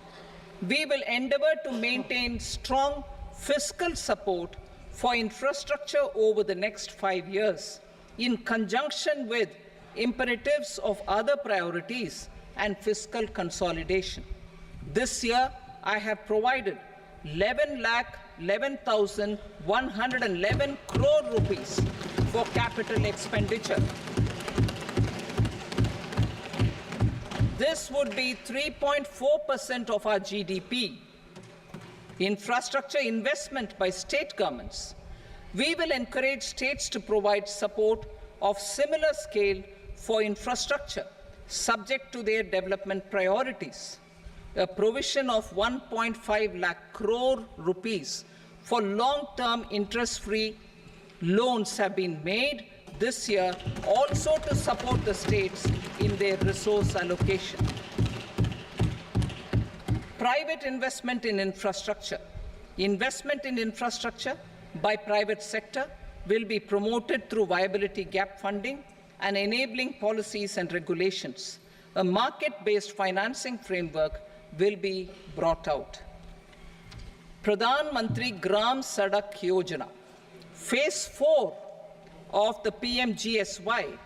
Speaker 3: We will endeavor to maintain strong fiscal support for infrastructure over the next 5 years in conjunction with imperatives of other priorities and fiscal consolidation. This year, I have provided 11,11,111 crore rupees for capital expenditure. This would be 3.4% of our GDP. Infrastructure investment by state governments. We will encourage states to provide support of similar scale for infrastructure, subject to their development priorities. A provision of 1.5 lakh crore rupees for long-term interest-free loans have been made this year also to support the states in their resource allocation. Private investment in infrastructure. Investment in infrastructure by private sector will be promoted through viability gap funding and enabling policies and regulations. A market-based financing framework will be brought out. Pradhan Mantri Gram Sadak Yojana. Phase 4 of the PMGSY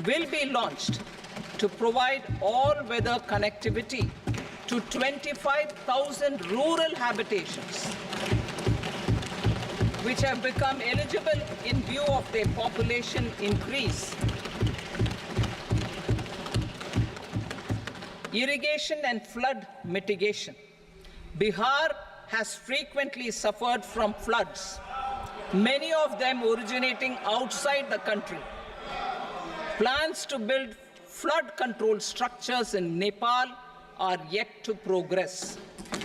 Speaker 3: will be launched to provide all-weather connectivity to 25,000 rural habitations, which have become eligible in view of their population increase. Irrigation and flood mitigation. Bihar has frequently suffered from floods, many of them originating outside the country. Plans to build flood control structures in Nepal are yet to progress.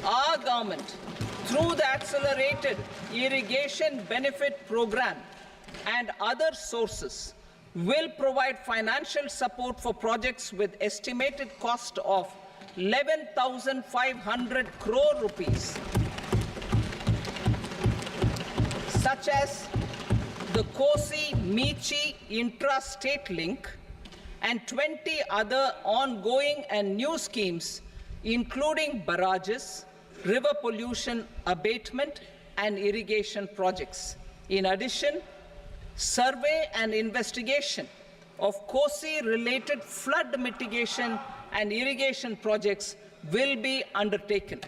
Speaker 3: Our government, through the Accelerated Irrigation Benefit Program and other sources, will provide financial support for projects with estimated cost of 11,500 crore rupees, such as the Kosi-Michi intra-state link and 20 other ongoing and new schemes, including barrages, river pollution abatement, and irrigation projects. In addition, survey and investigation of Kosi-related flood mitigation and irrigation projects will be undertaken.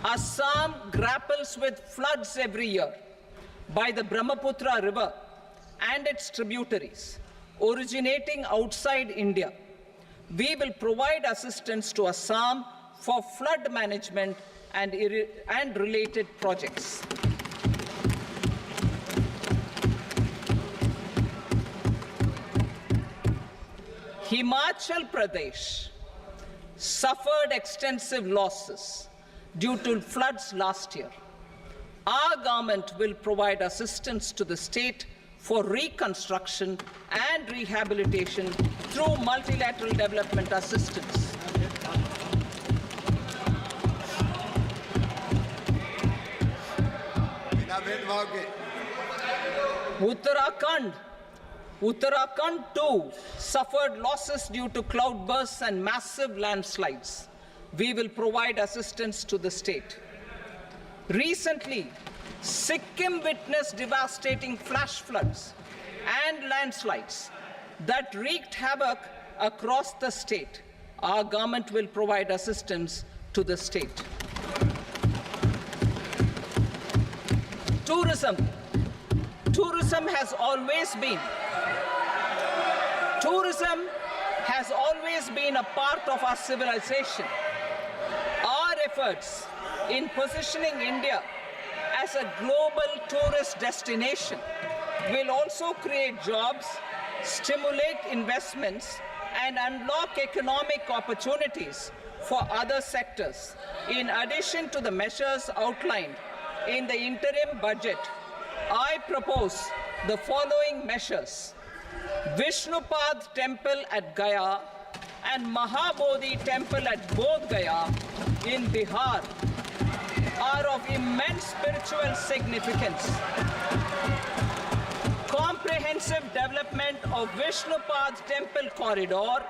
Speaker 3: Assam grapples with floods every year by the Brahmaputra River and its tributaries. originating outside India. We will provide assistance to Assam for flood management and related projects. Himachal Pradesh suffered extensive losses due to floods last year. Our government will provide assistance to the state for reconstruction and rehabilitation through multilateral development assistance. Uttarakhand too suffered losses due to cloudbursts and massive landslides. We will provide assistance to the state. Recently, Sikkim witnessed devastating flash floods and landslides that wreaked havoc across the state. Our government will provide assistance to the state. Tourism has always been a part of our civilization. Our efforts in positioning India as a global tourist destination will also create jobs, stimulate investments, and unlock economic opportunities for other sectors. In addition to the measures outlined in the interim budget, I propose the following measures. Vishnupad Temple at Gaya and Mahabodhi Temple at Bodh Gaya in Bihar are of immense spiritual significance. Comprehensive development of Vishnupad Temple Corridor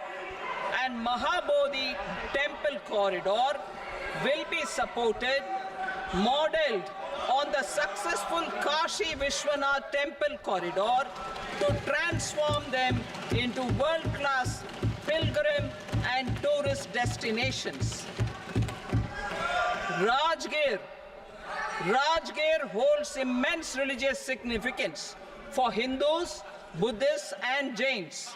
Speaker 3: and Mahabodhi Temple Corridor will be supported, modeled on the successful Kashi Vishwanath Temple Corridor to transform them into world-class pilgrim and tourist destinations. Rajgir holds immense religious significance for Hindus, Buddhists and Jains.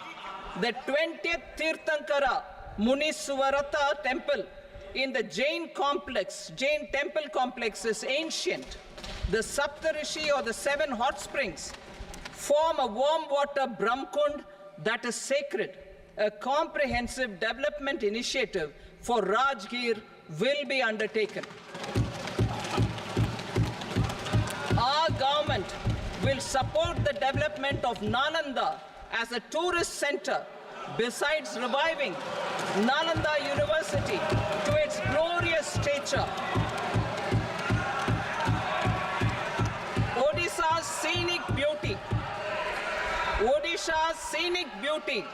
Speaker 3: The 20th Tirthankara Muni Suvarna temple in the Jain temple complex is ancient. The Saptarishi or the 7 hot springs form a warm water Brahmkund that is sacred. A comprehensive development initiative for Rajgir will be undertaken. Our government will support the development of Nalanda as a tourist center, besides reviving Nalanda University to its glorious stature. Odisha's scenic beauty,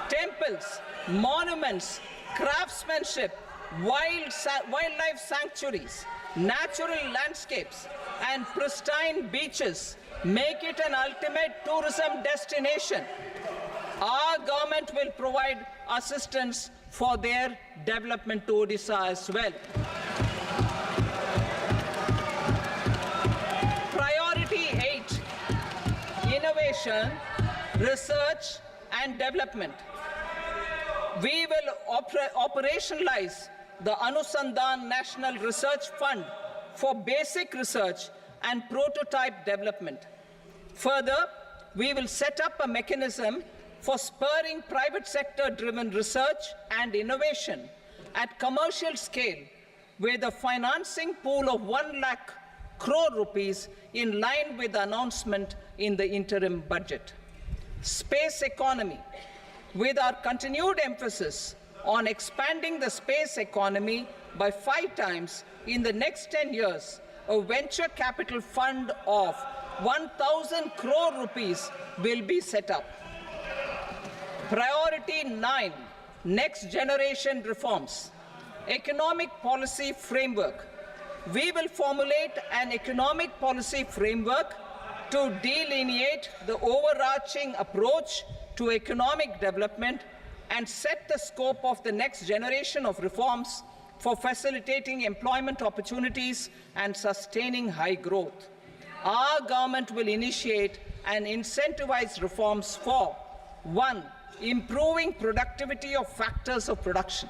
Speaker 3: temples, monuments, craftsmanship, wildlife sanctuaries, natural landscapes, and pristine beaches make it an ultimate tourism destination. Our government will provide assistance for their development to Odisha as well. Priority 8, innovation, research and development. We will operationalize the Anusandhan National Research Fund for basic research and prototype development. Further, we will set up a mechanism for spurring private sector-driven research and innovation at commercial scale with a financing pool of 1 lakh crore rupees in line with the announcement in the interim budget. Space economy. With our continued emphasis on expanding the space economy by 5 times in the next 10 years, a venture capital fund of 1,000 crore rupees will be set up. Priority 9, next generation reforms. Economic policy framework. We will formulate an economic policy framework to delineate the overarching approach to economic development and set the scope of the next generation of reforms for facilitating employment opportunities and sustaining high growth. Our government will initiate and incentivize reforms for 1. Improving productivity of factors of production,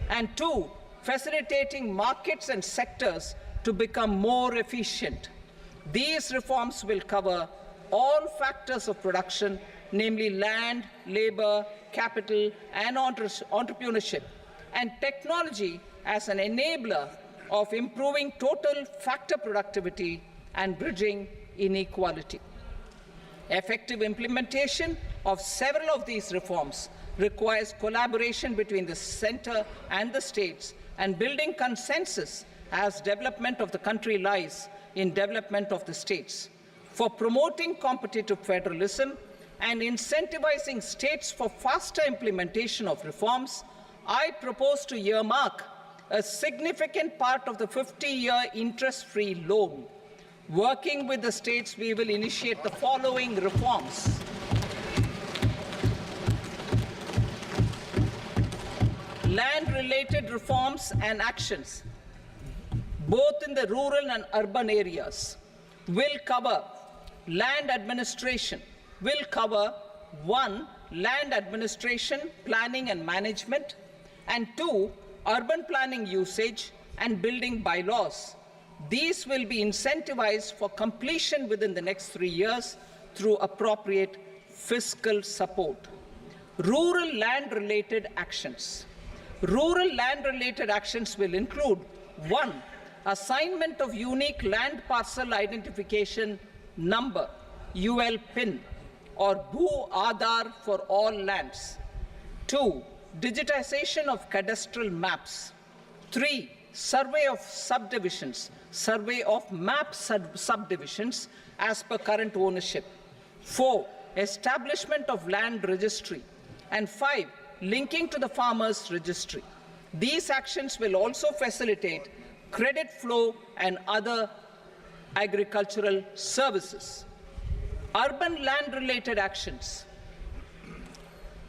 Speaker 3: and 2. Facilitating markets and sectors to become more efficient. These reforms will cover all factors of production, namely land, labor, capital, and entrepreneurship, and technology as an enabler of improving total factor productivity and bridging inequality. Effective implementation of several of these reforms requires collaboration between the center and the states, and building consensus as development of the country lies in development of the states. For promoting competitive federalism and incentivizing states for faster implementation of reforms, I propose to earmark a significant part of the 50-year interest-free loan. Working with the states, we will initiate the following reforms. Land-related reforms and actions, both in the rural and urban areas, will cover land administration, will cover 1. Land administration, planning and management, and 2. Urban planning usage and building bylaws. These will be incentivized for completion within the next 3 years through appropriate fiscal support. Rural land-related actions. Rural land-related actions will include 1. Assignment of unique land parcel identification number, UL PIN, or Bhu Aadhaar for all lands. 2. Digitization of cadastral maps. 3. Survey of subdivisions, survey of map subdivisions as per current ownership. 4. Establishment of land registry. And 5. Linking to the farmers registry. These actions will also facilitate credit flow and other agricultural services. Urban land-related actions.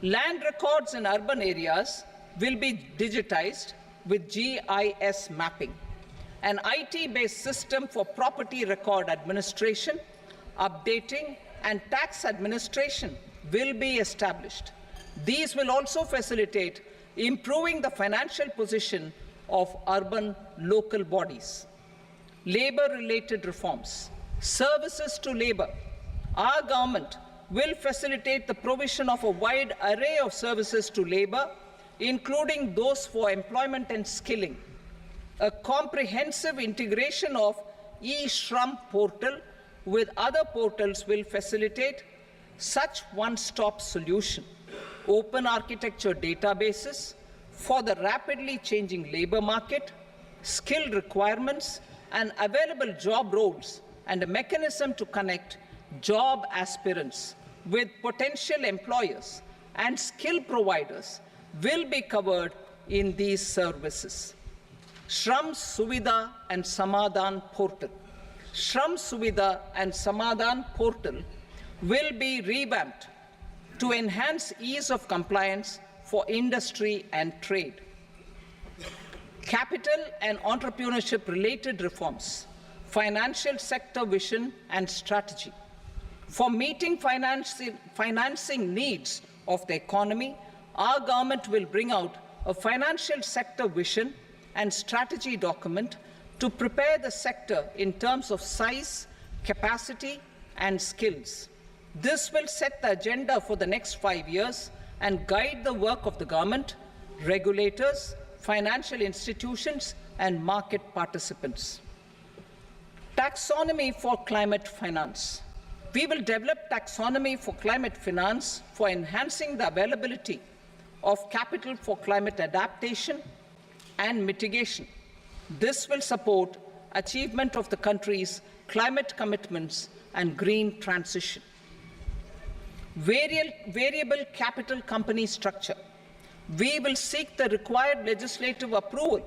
Speaker 3: Land records in urban areas will be digitized with GIS mapping. An IT-based system for property record administration, updating, and tax administration will be established. These will also facilitate improving the financial position of urban local bodies. Labor-related reforms. Services to labor. Our government will facilitate the provision of a wide array of services to labor, including those for employment and skilling. A comprehensive integration of e-Shram portal with other portals will facilitate such one-stop solution. Open architecture databases for the rapidly changing labor market, skill requirements, and available job roles, and a mechanism to connect job aspirants with potential employers and skill providers will be covered in these services. Shram Suvidha and Samadhan portal. Shram Suvidha and Samadhan portal will be revamped to enhance ease of compliance for industry and trade. Capital and entrepreneurship related reforms, financial sector vision and strategy. For meeting financing needs of the economy, our government will bring out a financial sector vision and strategy document to prepare the sector in terms of size, capacity, and skills. This will set the agenda for the next 5 years and guide the work of the government, regulators, financial institutions, and market participants. Taxonomy for climate finance. We will develop taxonomy for climate finance for enhancing the availability of capital for climate adaptation and mitigation. This will support achievement of the country's climate commitments and green transition. Variable capital company structure. We will seek the required legislative approval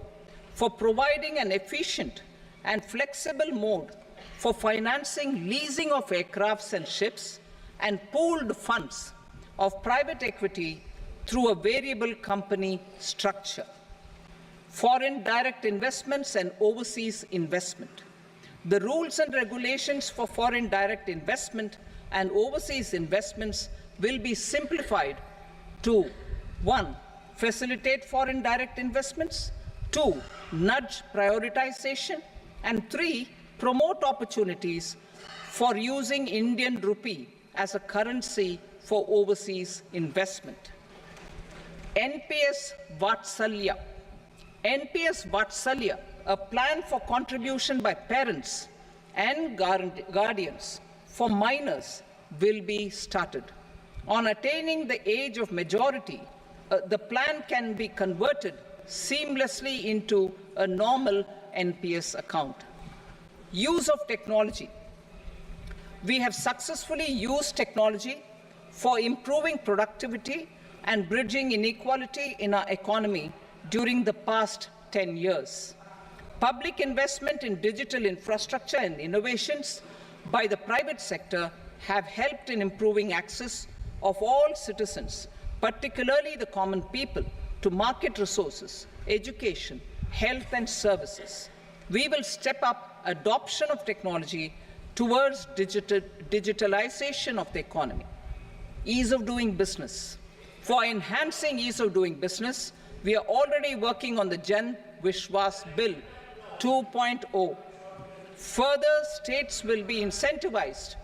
Speaker 3: for providing an efficient and flexible mode for financing leasing of aircrafts and ships and pooled funds of private equity through a variable company structure. Foreign direct investments and overseas investment. The rules and regulations for foreign direct investment and overseas investments will be simplified to 1. Facilitate foreign direct investments, 2. Nudge prioritization, and 3. Promote opportunities for using Indian rupee as a currency for overseas investment. NPS Vatsalya. NPS Vatsalya, a plan for contribution by parents and guardians for minors, will be started. On attaining the age of majority, the plan can be converted seamlessly into a normal NPS account. Use of technology. We have successfully used technology for improving productivity and bridging inequality in our economy during the past 10 years. Public investment in digital infrastructure and innovations by the private sector have helped in improving access of all citizens, particularly the common people, to market resources, education, health and services. We will step up adoption of technology towards digitalization of the economy. Ease of doing business. For enhancing ease of doing business, we are already working on the Jan Vishwas Bill 2.0. Further, states will be incentivized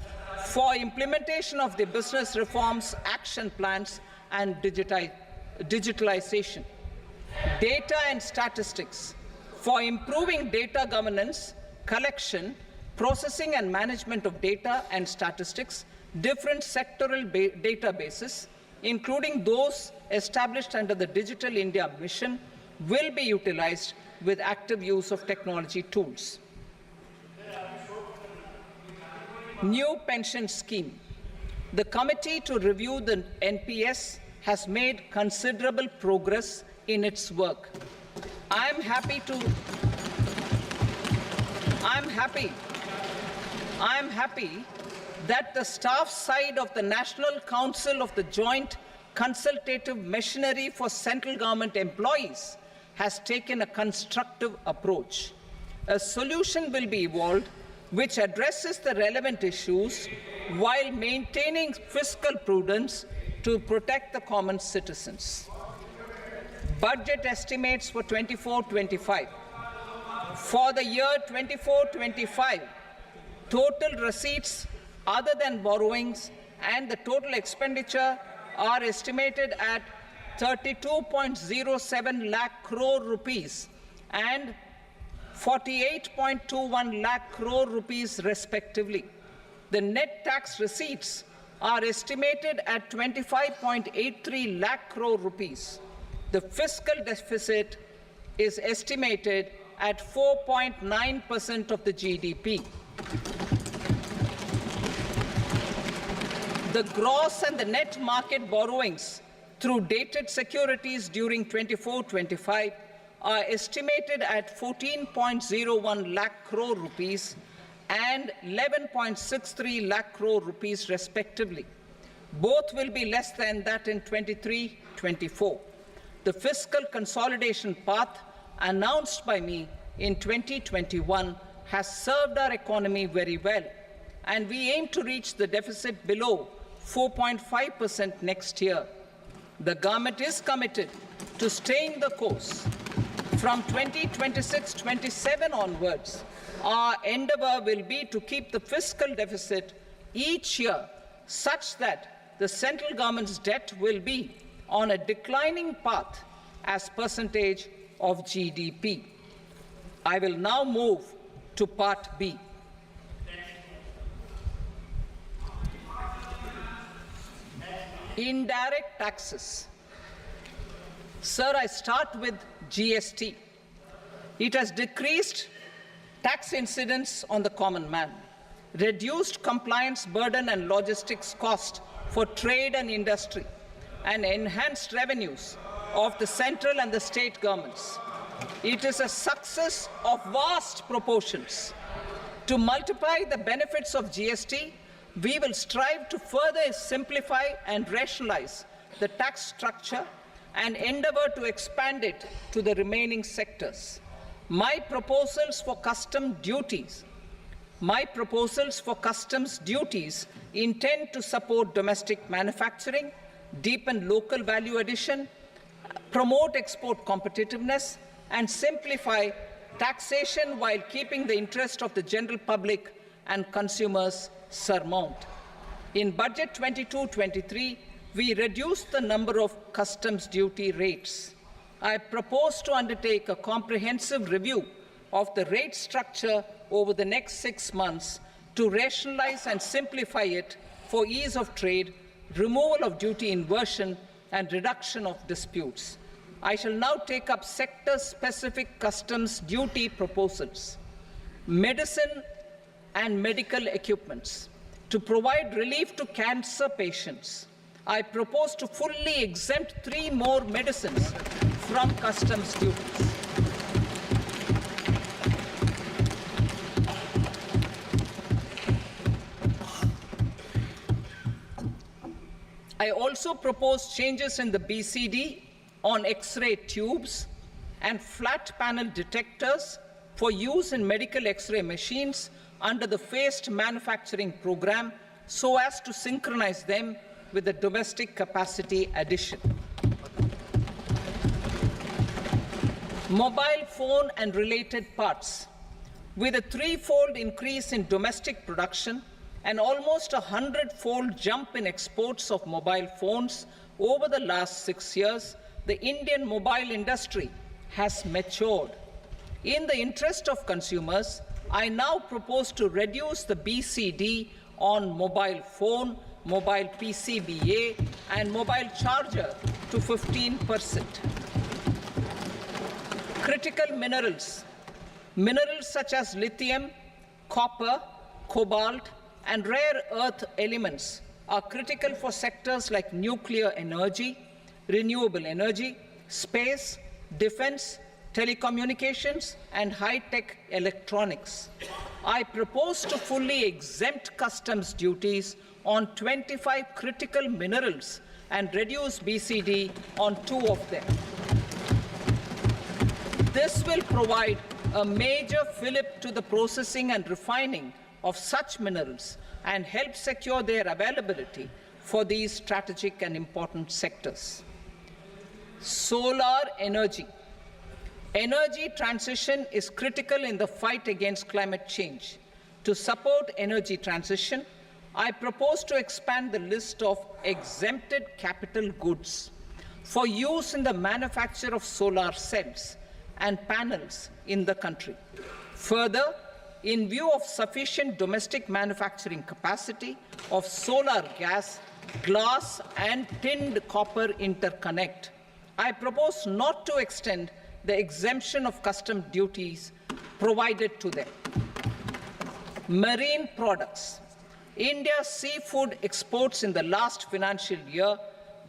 Speaker 3: for implementation of the business reforms, action plans, and digitalization. Data and statistics. For improving data governance, collection, processing and management of data and statistics, different sectoral databases, including those established under the Digital India Mission, will be utilized with active use of technology tools. New pension scheme. The committee to review the NPS has made considerable progress in its work. I am happy that the staff side of the National Council of the Joint Consultative Machinery for Central Government Employees has taken a constructive approach. A solution will be evolved which addresses the relevant issues while maintaining fiscal prudence to protect the common citizens. Budget estimates for 24-25. For the year 24-25, total receipts other than borrowings and the total expenditure are estimated at 32.07 lakh crore rupees and 48.21 lakh crore rupees respectively. The net tax receipts are estimated at 25.83 lakh crore rupees. The fiscal deficit is estimated at 4.9% of the GDP. The gross and the net market borrowings through dated securities during 24-25 are estimated at 14.01 lakh crore rupees and 11.63 lakh crore rupees respectively. Both will be less than that in 23-24. The fiscal consolidation path announced by me in 2021 has served our economy very well, and we aim to reach the deficit below 4.5% next year. The government is committed to staying the course. From 2026-27 onwards, our endeavor will be to keep the fiscal deficit each year such that the central government's debt will be on a declining path as percentage of GDP. I will now move to Part B. Indirect taxes. Sir, I start with GST. It has decreased tax incidence on the common man, reduced compliance burden and logistics cost for trade and industry, and enhanced revenues of the central and the state governments. It is a success of vast proportions. To multiply the benefits of GST, we will strive to further simplify and rationalize the tax structure and endeavor to expand it to the remaining sectors. My proposals for custom duties My proposals for customs duties intend to support domestic manufacturing, deepen local value addition, promote export competitiveness, and simplify taxation while keeping the interest of the general public and consumers surmount. In Budget 22-23, we reduced the number of customs duty rates. I propose to undertake a comprehensive review of the rate structure over the next 6 months to rationalize and simplify it for ease of trade, removal of duty inversion, and reduction of disputes. I shall now take up sector-specific customs duty proposals. Medicine and medical equipments. To provide relief to cancer patients, I propose to fully exempt 3 more medicines from customs duties. I also propose changes in the BCD on X-ray tubes and flat panel detectors for use in medical X-ray machines under the phased manufacturing program so as to synchronize them with the domestic capacity addition. Mobile phone and related parts. With a 3-fold increase in domestic production and almost a 100-fold jump in exports of mobile phones over the last 6 years, the Indian mobile industry has matured. In the interest of consumers, I now propose to reduce the BCD on mobile phone, mobile PCBA, and mobile charger to 15%. Critical minerals. Minerals such as lithium, copper, cobalt, and rare earth elements are critical for sectors like nuclear energy, renewable energy, space, defense, telecommunications, and high-tech electronics. I propose to fully exempt customs duties on 25 critical minerals and reduce BCD on 2 of them. This will provide a major fillip to the processing and refining of such minerals and help secure their availability for these strategic and important sectors. Solar energy. Energy transition is critical in the fight against climate change. To support energy transition, I propose to expand the list of exempted capital goods for use in the manufacture of solar cells and panels in the country. Further, in view of sufficient domestic manufacturing capacity of solar gas, glass, and tinned copper interconnect, I propose not to extend the exemption of custom duties provided to them. Marine products. India's seafood exports in the last financial year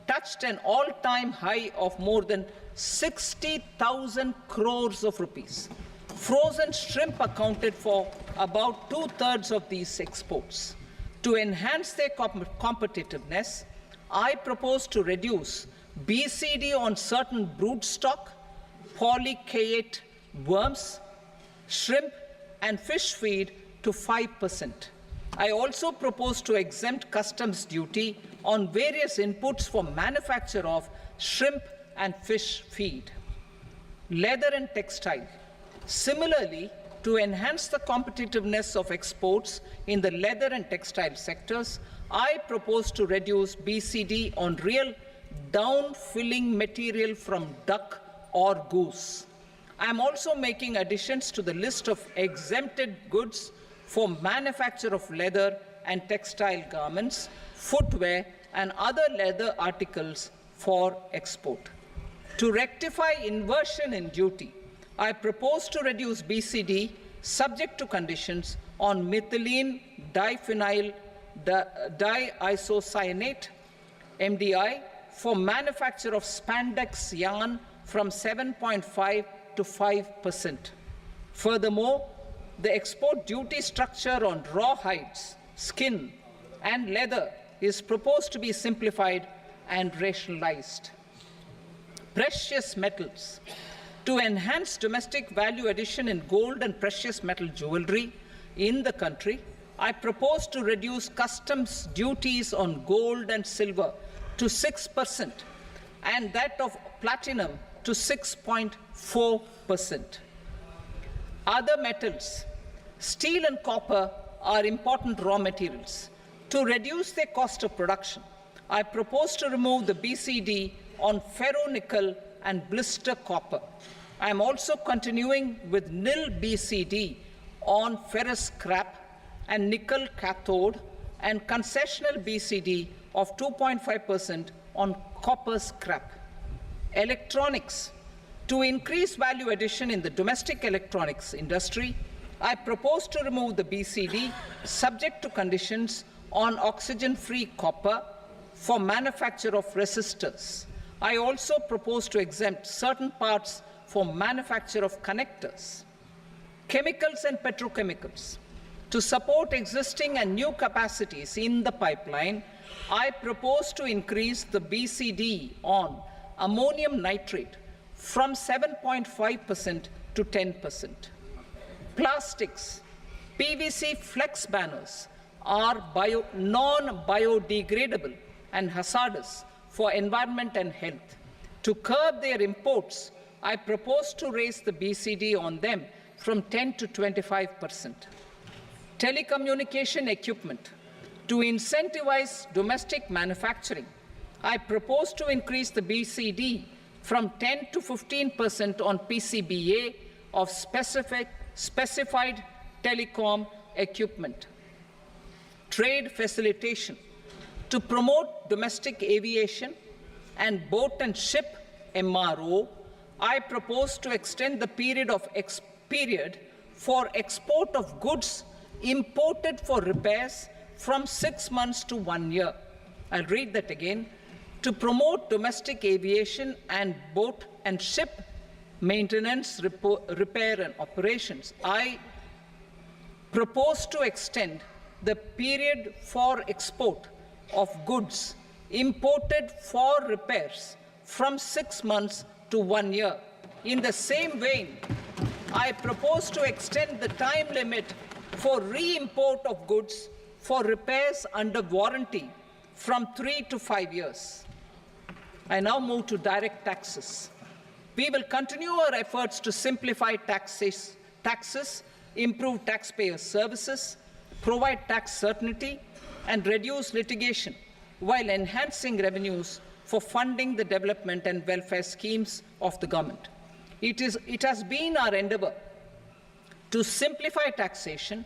Speaker 3: touched an all-time high of more than 60,000 crores of rupees. Frozen shrimp accounted for about 2/3 of these exports. To enhance their competitiveness, I propose to reduce BCD on certain broodstock, polychaete worms, shrimp, and fish feed to 5%. I also propose to exempt customs duty on various inputs for manufacture of shrimp and fish feed. Leather and textile. Similarly, to enhance the competitiveness of exports in the leather and textile sectors, I propose to reduce BCD on real down-filling material from duck or goose. I am also making additions to the list of exempted goods for manufacture of leather and textile garments, footwear, and other leather articles for export. To rectify inversion in duty, I propose to reduce BCD subject to conditions on methylene diphenyl diisocyanate, MDI, for manufacture of spandex yarn from 7.5 to 5%. Furthermore, the export duty structure on raw hides, skin, and leather is proposed to be simplified and rationalized. Precious metals. To enhance domestic value addition in gold and precious metal jewelry, in the country, I propose to reduce customs duties on gold and silver to 6% and that of platinum to 6.4%. Other metals, steel and copper, are important raw materials. To reduce their cost of production, I propose to remove the BCD on ferronickel and blister copper. I am also continuing with nil BCD on ferrous scrap and nickel cathode and concessional BCD of 2.5% on copper scrap. Electronics. To increase value addition in the domestic electronics industry, I propose to remove the BCD subject to conditions on oxygen-free copper for manufacture of resistors. I also propose to exempt certain parts for manufacture of connectors. Chemicals and petrochemicals. To support existing and new capacities in the pipeline, I propose to increase the BCD on ammonium nitrate from 7.5% to 10%. Plastics. PVC flex banners are non-biodegradable and hazardous for environment and health. To curb their imports, I propose to raise the BCD on them from 10 to 25%. Telecommunication equipment. To incentivize domestic manufacturing, I propose to increase the BCD from 10 to 15% on PCBA of specified telecom equipment. Trade facilitation. To promote domestic aviation and boat and ship MRO, I propose to extend the period for export of goods imported for repairs from 6 months to 1 year. I'll read that again. To promote domestic aviation and boat and ship maintenance, repair and operations, I propose to extend the period for export of goods imported for repairs from 6 months to 1 year. In the same vein, I propose to extend the time limit for re-import of goods for repairs under warranty from 3 to 5 years. I now move to direct taxes. We will continue our efforts to simplify taxes, improve taxpayer services, provide tax certainty, and reduce litigation while enhancing revenues for funding the development and welfare schemes of the government. It has been our endeavor to simplify taxation.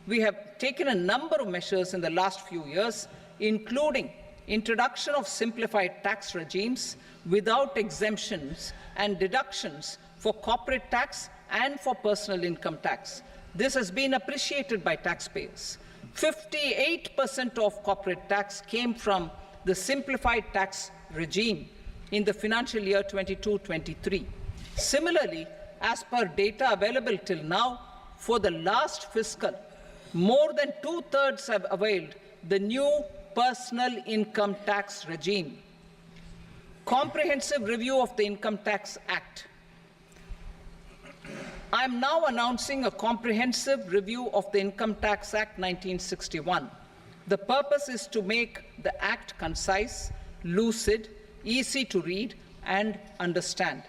Speaker 3: We have taken a number of measures in the last few years, including introduction of simplified tax regimes without exemptions and deductions for corporate tax and for personal income tax. This has been appreciated by taxpayers. 58% of corporate tax came from the simplified tax regime in the financial year 22-23. Similarly, as per data available till now, for the last fiscal, more than 2/3 have availed the new personal income tax regime. Comprehensive review of the Income Tax Act. I am now announcing a comprehensive review of the Income Tax Act 1961. The purpose is to make the Act concise, lucid, easy to read and understand.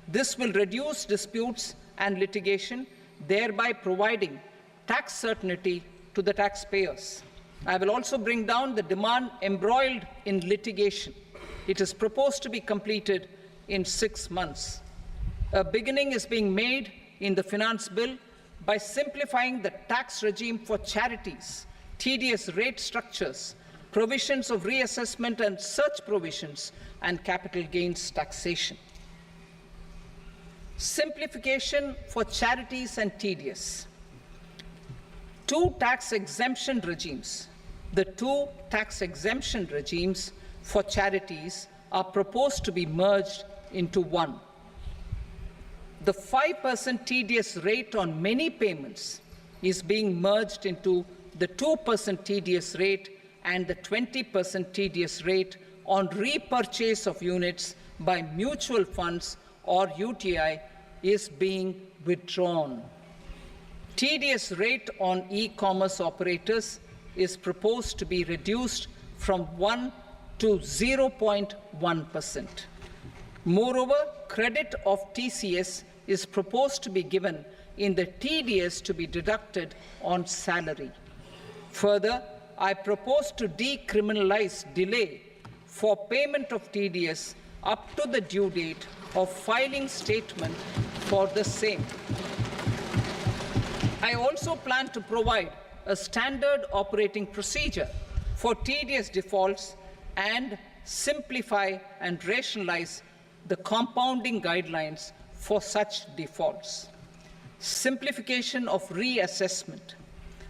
Speaker 3: This will reduce disputes and litigation, thereby providing tax certainty to the taxpayers. I will also bring down the demand embroiled in litigation. It is proposed to be completed in 6 months. A beginning is being made in the Finance Bill by simplifying the tax regime for charities, tedious rate structures, provisions of reassessment and such provisions, and capital gains taxation. Simplification for charities and tedious. Two tax exemption regimes. The two tax exemption regimes for charities are proposed to be merged into one. The 5% tedious rate on many payments is being merged into the 2% tedious rate, and the 20% tedious rate on repurchase of units by mutual funds or UTI is being withdrawn. TDS rate on e-commerce operators is proposed to be reduced from 1 to 0.1%. Moreover, credit of TCS is proposed to be given in the TDS to be deducted on salary. Further, I propose to decriminalize delay for payment of TDS up to the due date of filing statement for the same. I also plan to provide a standard operating procedure for TDS defaults and simplify and rationalize the compounding guidelines for such defaults. Simplification of reassessment.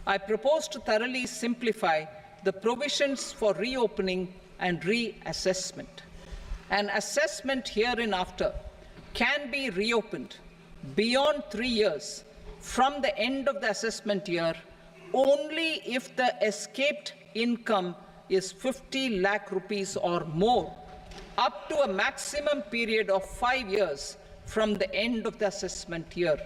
Speaker 3: I propose to thoroughly simplify the provisions for reopening and reassessment. An assessment hereinafter can be reopened beyond 3 years from the end of the assessment year only if the escaped income is 50 lakh rupees or more, up to a maximum period of 5 years from the end of the assessment year.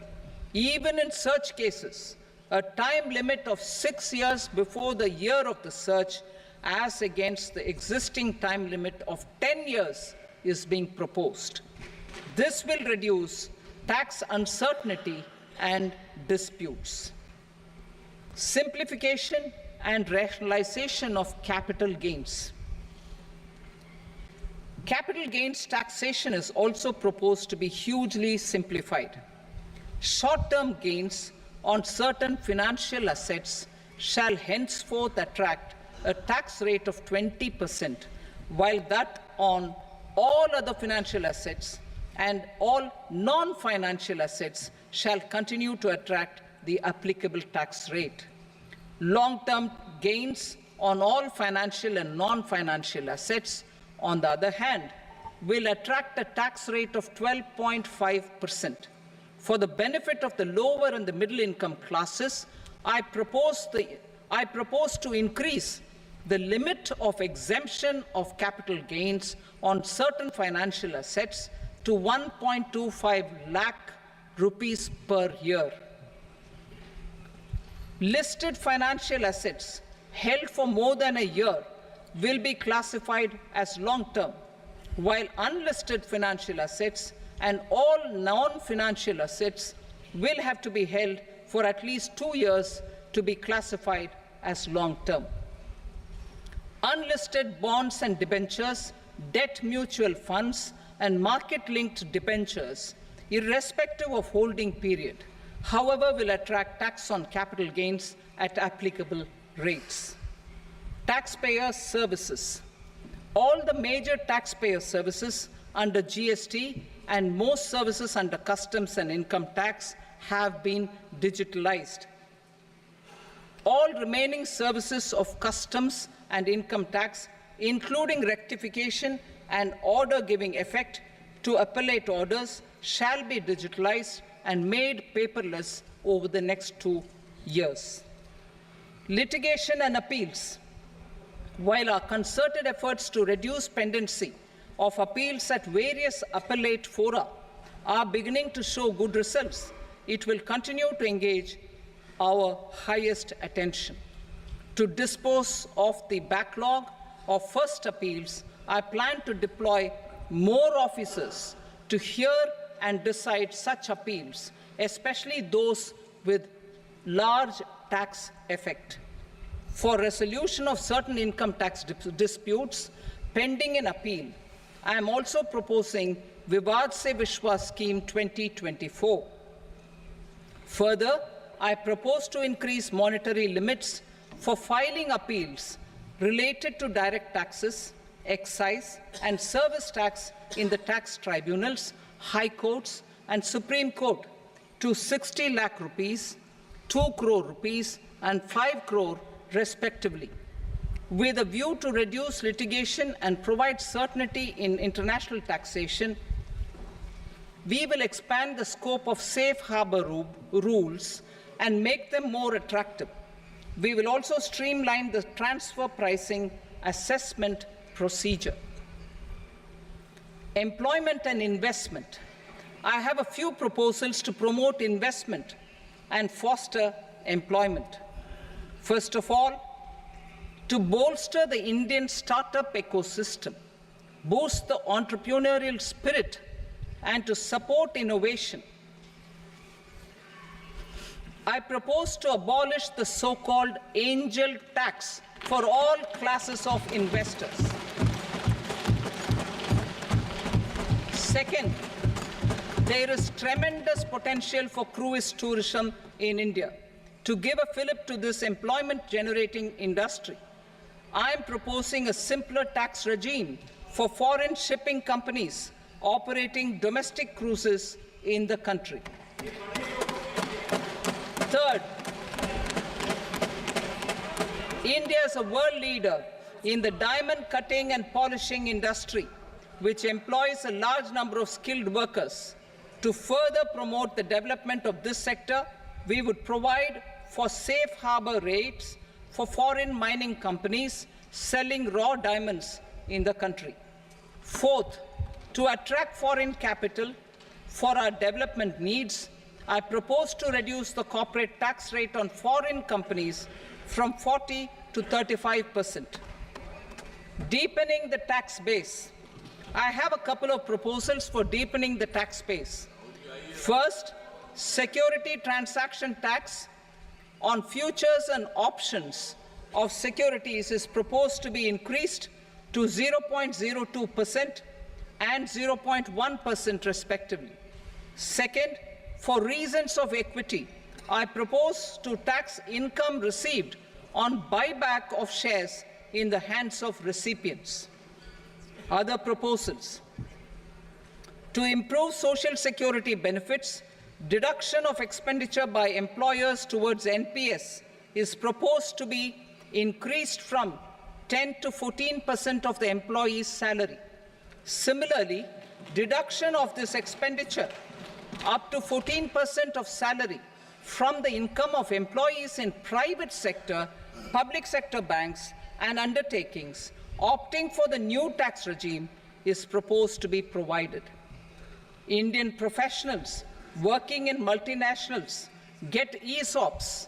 Speaker 3: Even in such cases, a time limit of 6 years before the year of the search, as against the existing time limit of 10 years, is being proposed. This will reduce tax uncertainty and disputes. Simplification and rationalization of capital gains. Capital gains taxation is also proposed to be hugely simplified. Short-term gains on certain financial assets shall henceforth attract a tax rate of 20%, while that on all other financial assets and all non-financial assets shall continue to attract the applicable tax rate. Long-term gains on all financial and non-financial assets, on the other hand, will attract a tax rate of 12.5%. For the benefit of the lower and the middle income classes, I propose to increase the limit of exemption of capital gains on certain financial assets to 1.25 lakh rupees per year. Listed financial assets held for more than a year will be classified as long-term, while unlisted financial assets and all non-financial assets will have to be held for at least 2 years to be classified as long-term. Unlisted bonds and debentures, debt mutual funds, and market-linked debentures, irrespective of holding period, however, will attract tax on capital gains at applicable rates. Taxpayer services. All the major taxpayer services under GST and most services under customs and income tax have been digitalized. All remaining services of customs and income tax, including rectification and order giving effect to appellate orders, shall be digitalized and made paperless over the next 2 years. Litigation and appeals. While our concerted efforts to reduce pendency of appeals at various appellate fora are beginning to show good results, it will continue to engage our highest attention. To dispose of the backlog of first appeals, I plan to deploy more officers to hear and decide such appeals, especially those with large tax effect. For resolution of certain income tax disputes pending in appeal, I am also proposing Vivad Se Vishwas Scheme 2024. Further, I propose to increase monetary limits for filing appeals related to direct taxes, excise, and service tax in the tax tribunals, high courts, and Supreme Court to 60 lakh rupees, 2 crore rupees, and 5 crore respectively. With a view to reduce litigation and provide certainty in international taxation, we will expand the scope of safe harbor rules and make them more attractive. We will also streamline the transfer pricing assessment procedure. Employment and investment. I have a few proposals to promote investment and foster employment. First of all, to bolster the Indian startup ecosystem, boost the entrepreneurial spirit, and to support innovation, I propose to abolish the so-called angel tax for all classes of investors. Second, there is tremendous potential for cruise tourism in India. To give a fillip to this employment-generating industry, I am proposing a simpler tax regime for foreign shipping companies operating domestic cruises in the country. Third, India is a world leader in the diamond cutting and polishing industry, which employs a large number of skilled workers. To further promote the development of this sector, we would provide for safe harbor rates for foreign mining companies selling raw diamonds in the country. Fourth, to attract foreign capital for our development needs, I propose to reduce the corporate tax rate on foreign companies from 40 to 35%. Deepening the tax base. I have a couple of proposals for deepening the tax base. First, security transaction tax on futures and options of securities is proposed to be increased to 0.02% and 0.1% respectively. Second, for reasons of equity, I propose to tax income received on buyback of shares in the hands of recipients. Other proposals: to improve social security benefits, deduction of expenditure by employers towards NPS is proposed to be increased from 10 to 14% of the employee's salary. Similarly, deduction of this expenditure up to 14% of salary from the income of employees in private sector, public sector banks and undertakings opting for the new tax regime is proposed to be provided. Indian professionals working in multinationals get ESOPs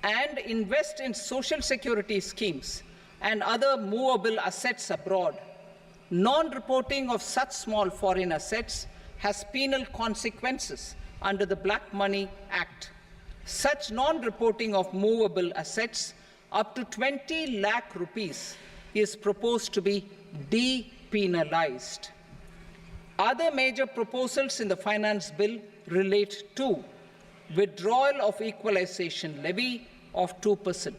Speaker 3: and invest in social security schemes and other movable assets abroad. Non-reporting of such small foreign assets has penal consequences under the Black Money Act. Such non-reporting of movable assets up to 20 lakh rupees is proposed to be depenalized. Other major proposals in the finance bill relate to withdrawal of equalization levy of 2%,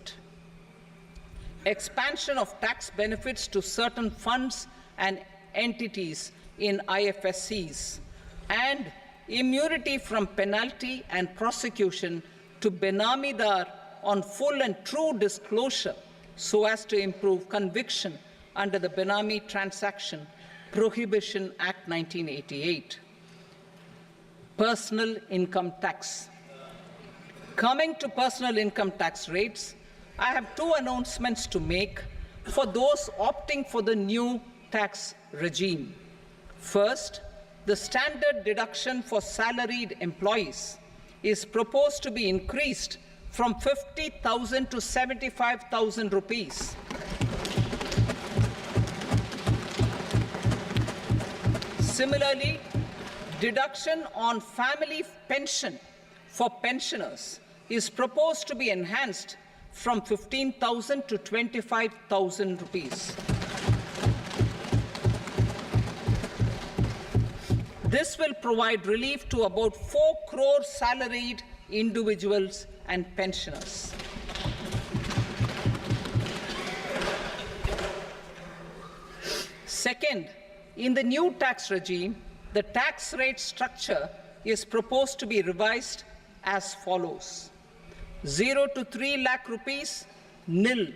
Speaker 3: expansion of tax benefits to certain funds and entities in IFSCs, and immunity from penalty and prosecution to Benamidar on full and true disclosure so as to improve conviction under the Benami Transaction Prohibition Act 1988. Personal income tax. Coming to personal income tax rates, I have two announcements to make for those opting for the new tax regime. First, the standard deduction for salaried employees is proposed to be increased from 50,000 to 75,000 rupees. Similarly, deduction on family pension for pensioners is proposed to be enhanced from 15,000 to 25,000 rupees. This will provide relief to about 4 crore salaried individuals and pensioners. Second, in the new tax regime, the tax rate structure is proposed to be revised as follows: 0 to 3 lakh rupees, nil;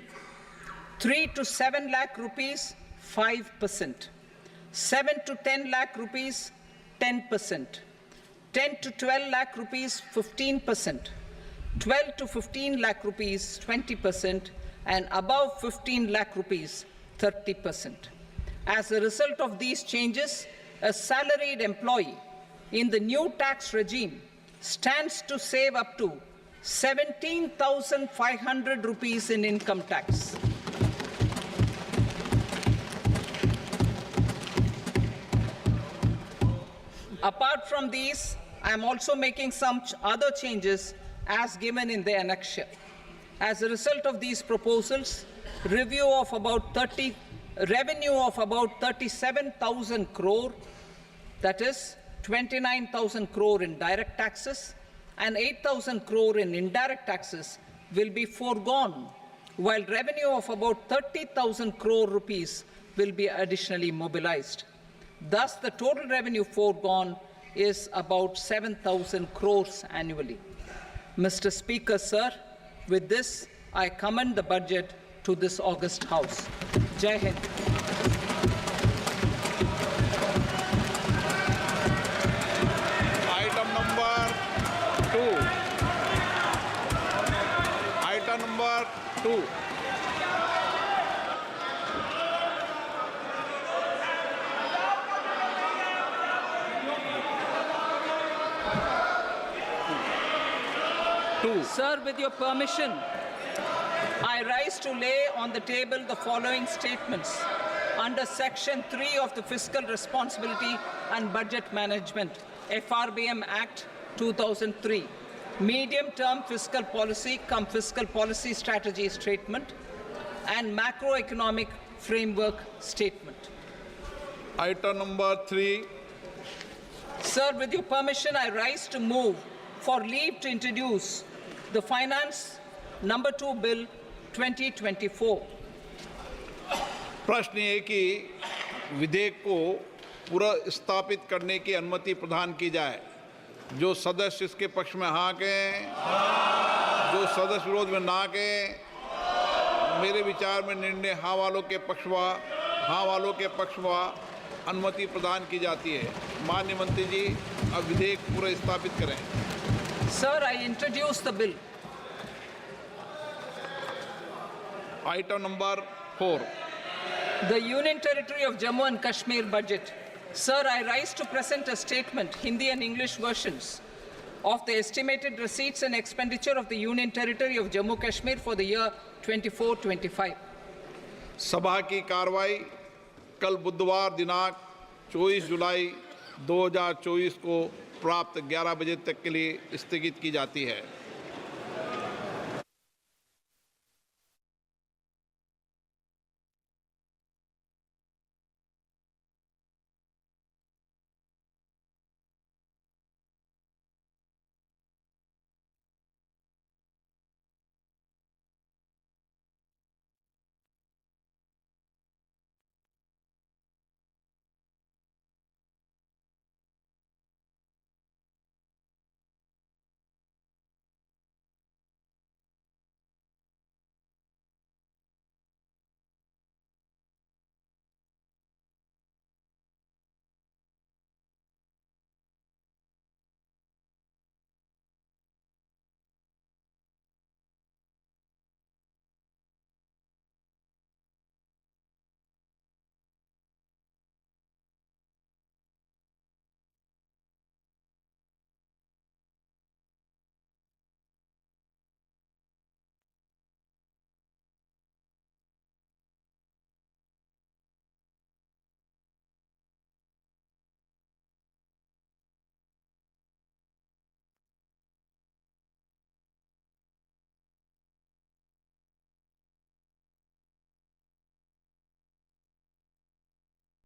Speaker 3: 3 to 7 lakh rupees, 5%; 7 to 10 lakh rupees, 10%; 10 to 12 lakh rupees, 15%; 12 to 15 lakh rupees, 20%; and above 15 lakh rupees, 30%. As a result of these changes, a salaried employee in the new tax regime stands to save up to 17,500 rupees in income tax. Apart from these, I am also making some other changes as given in the annexure. As a result of these proposals, revenue of about 37,000 crore, that is 29,000 crore in direct taxes and 8,000 crore in indirect taxes will be foregone, while revenue of about 30,000 crore rupees will be additionally mobilized. Thus, the total revenue foregone is about 7,000 crores annually. Mr. Speaker, sir, with this, I commend the budget to this august House. Jai Hind.
Speaker 2: Item number 2.
Speaker 3: Sir, with your permission, I rise to lay on the table the following statements under Section 3 of the Fiscal Responsibility and Budget Management, FRBM Act 2003, Medium-Term Fiscal Policy cum Fiscal Policy Strategy Statement and Macroeconomic Framework Statement.
Speaker 2: Item number 3.
Speaker 3: Sir, with your permission, I rise to move for leave to introduce the Finance Number 2 Bill 2024.
Speaker 2: प्रश्न ये कि विधेयक को पुनर्स्थापित करने की अनुमति प्रदान की जाए। जो सदस्य इसके पक्ष में हाँ कहें, जो सदस्य विरोध में ना कहें। मेरे विचार में निर्णय हाँ वालों के पक्ष में अनुमति प्रदान की जाती है। माननीय मंत्री जी, अब विधेयक पुनर्स्थापित करें।
Speaker 3: Sir, I introduce the bill.
Speaker 2: Item number 4.
Speaker 3: The Union Territory of Jammu and Kashmir budget. Sir, I rise to present a statement, Hindi and English versions, of the estimated receipts and expenditure of the Union Territory of Jammu and Kashmir for the year 24-25.
Speaker 2: सभा की कार्रवाई कल बुधवार दिनांक 24 जुलाई 2024 को प्राप्त 11 बजे तक के लिए स्थगित की जाती है।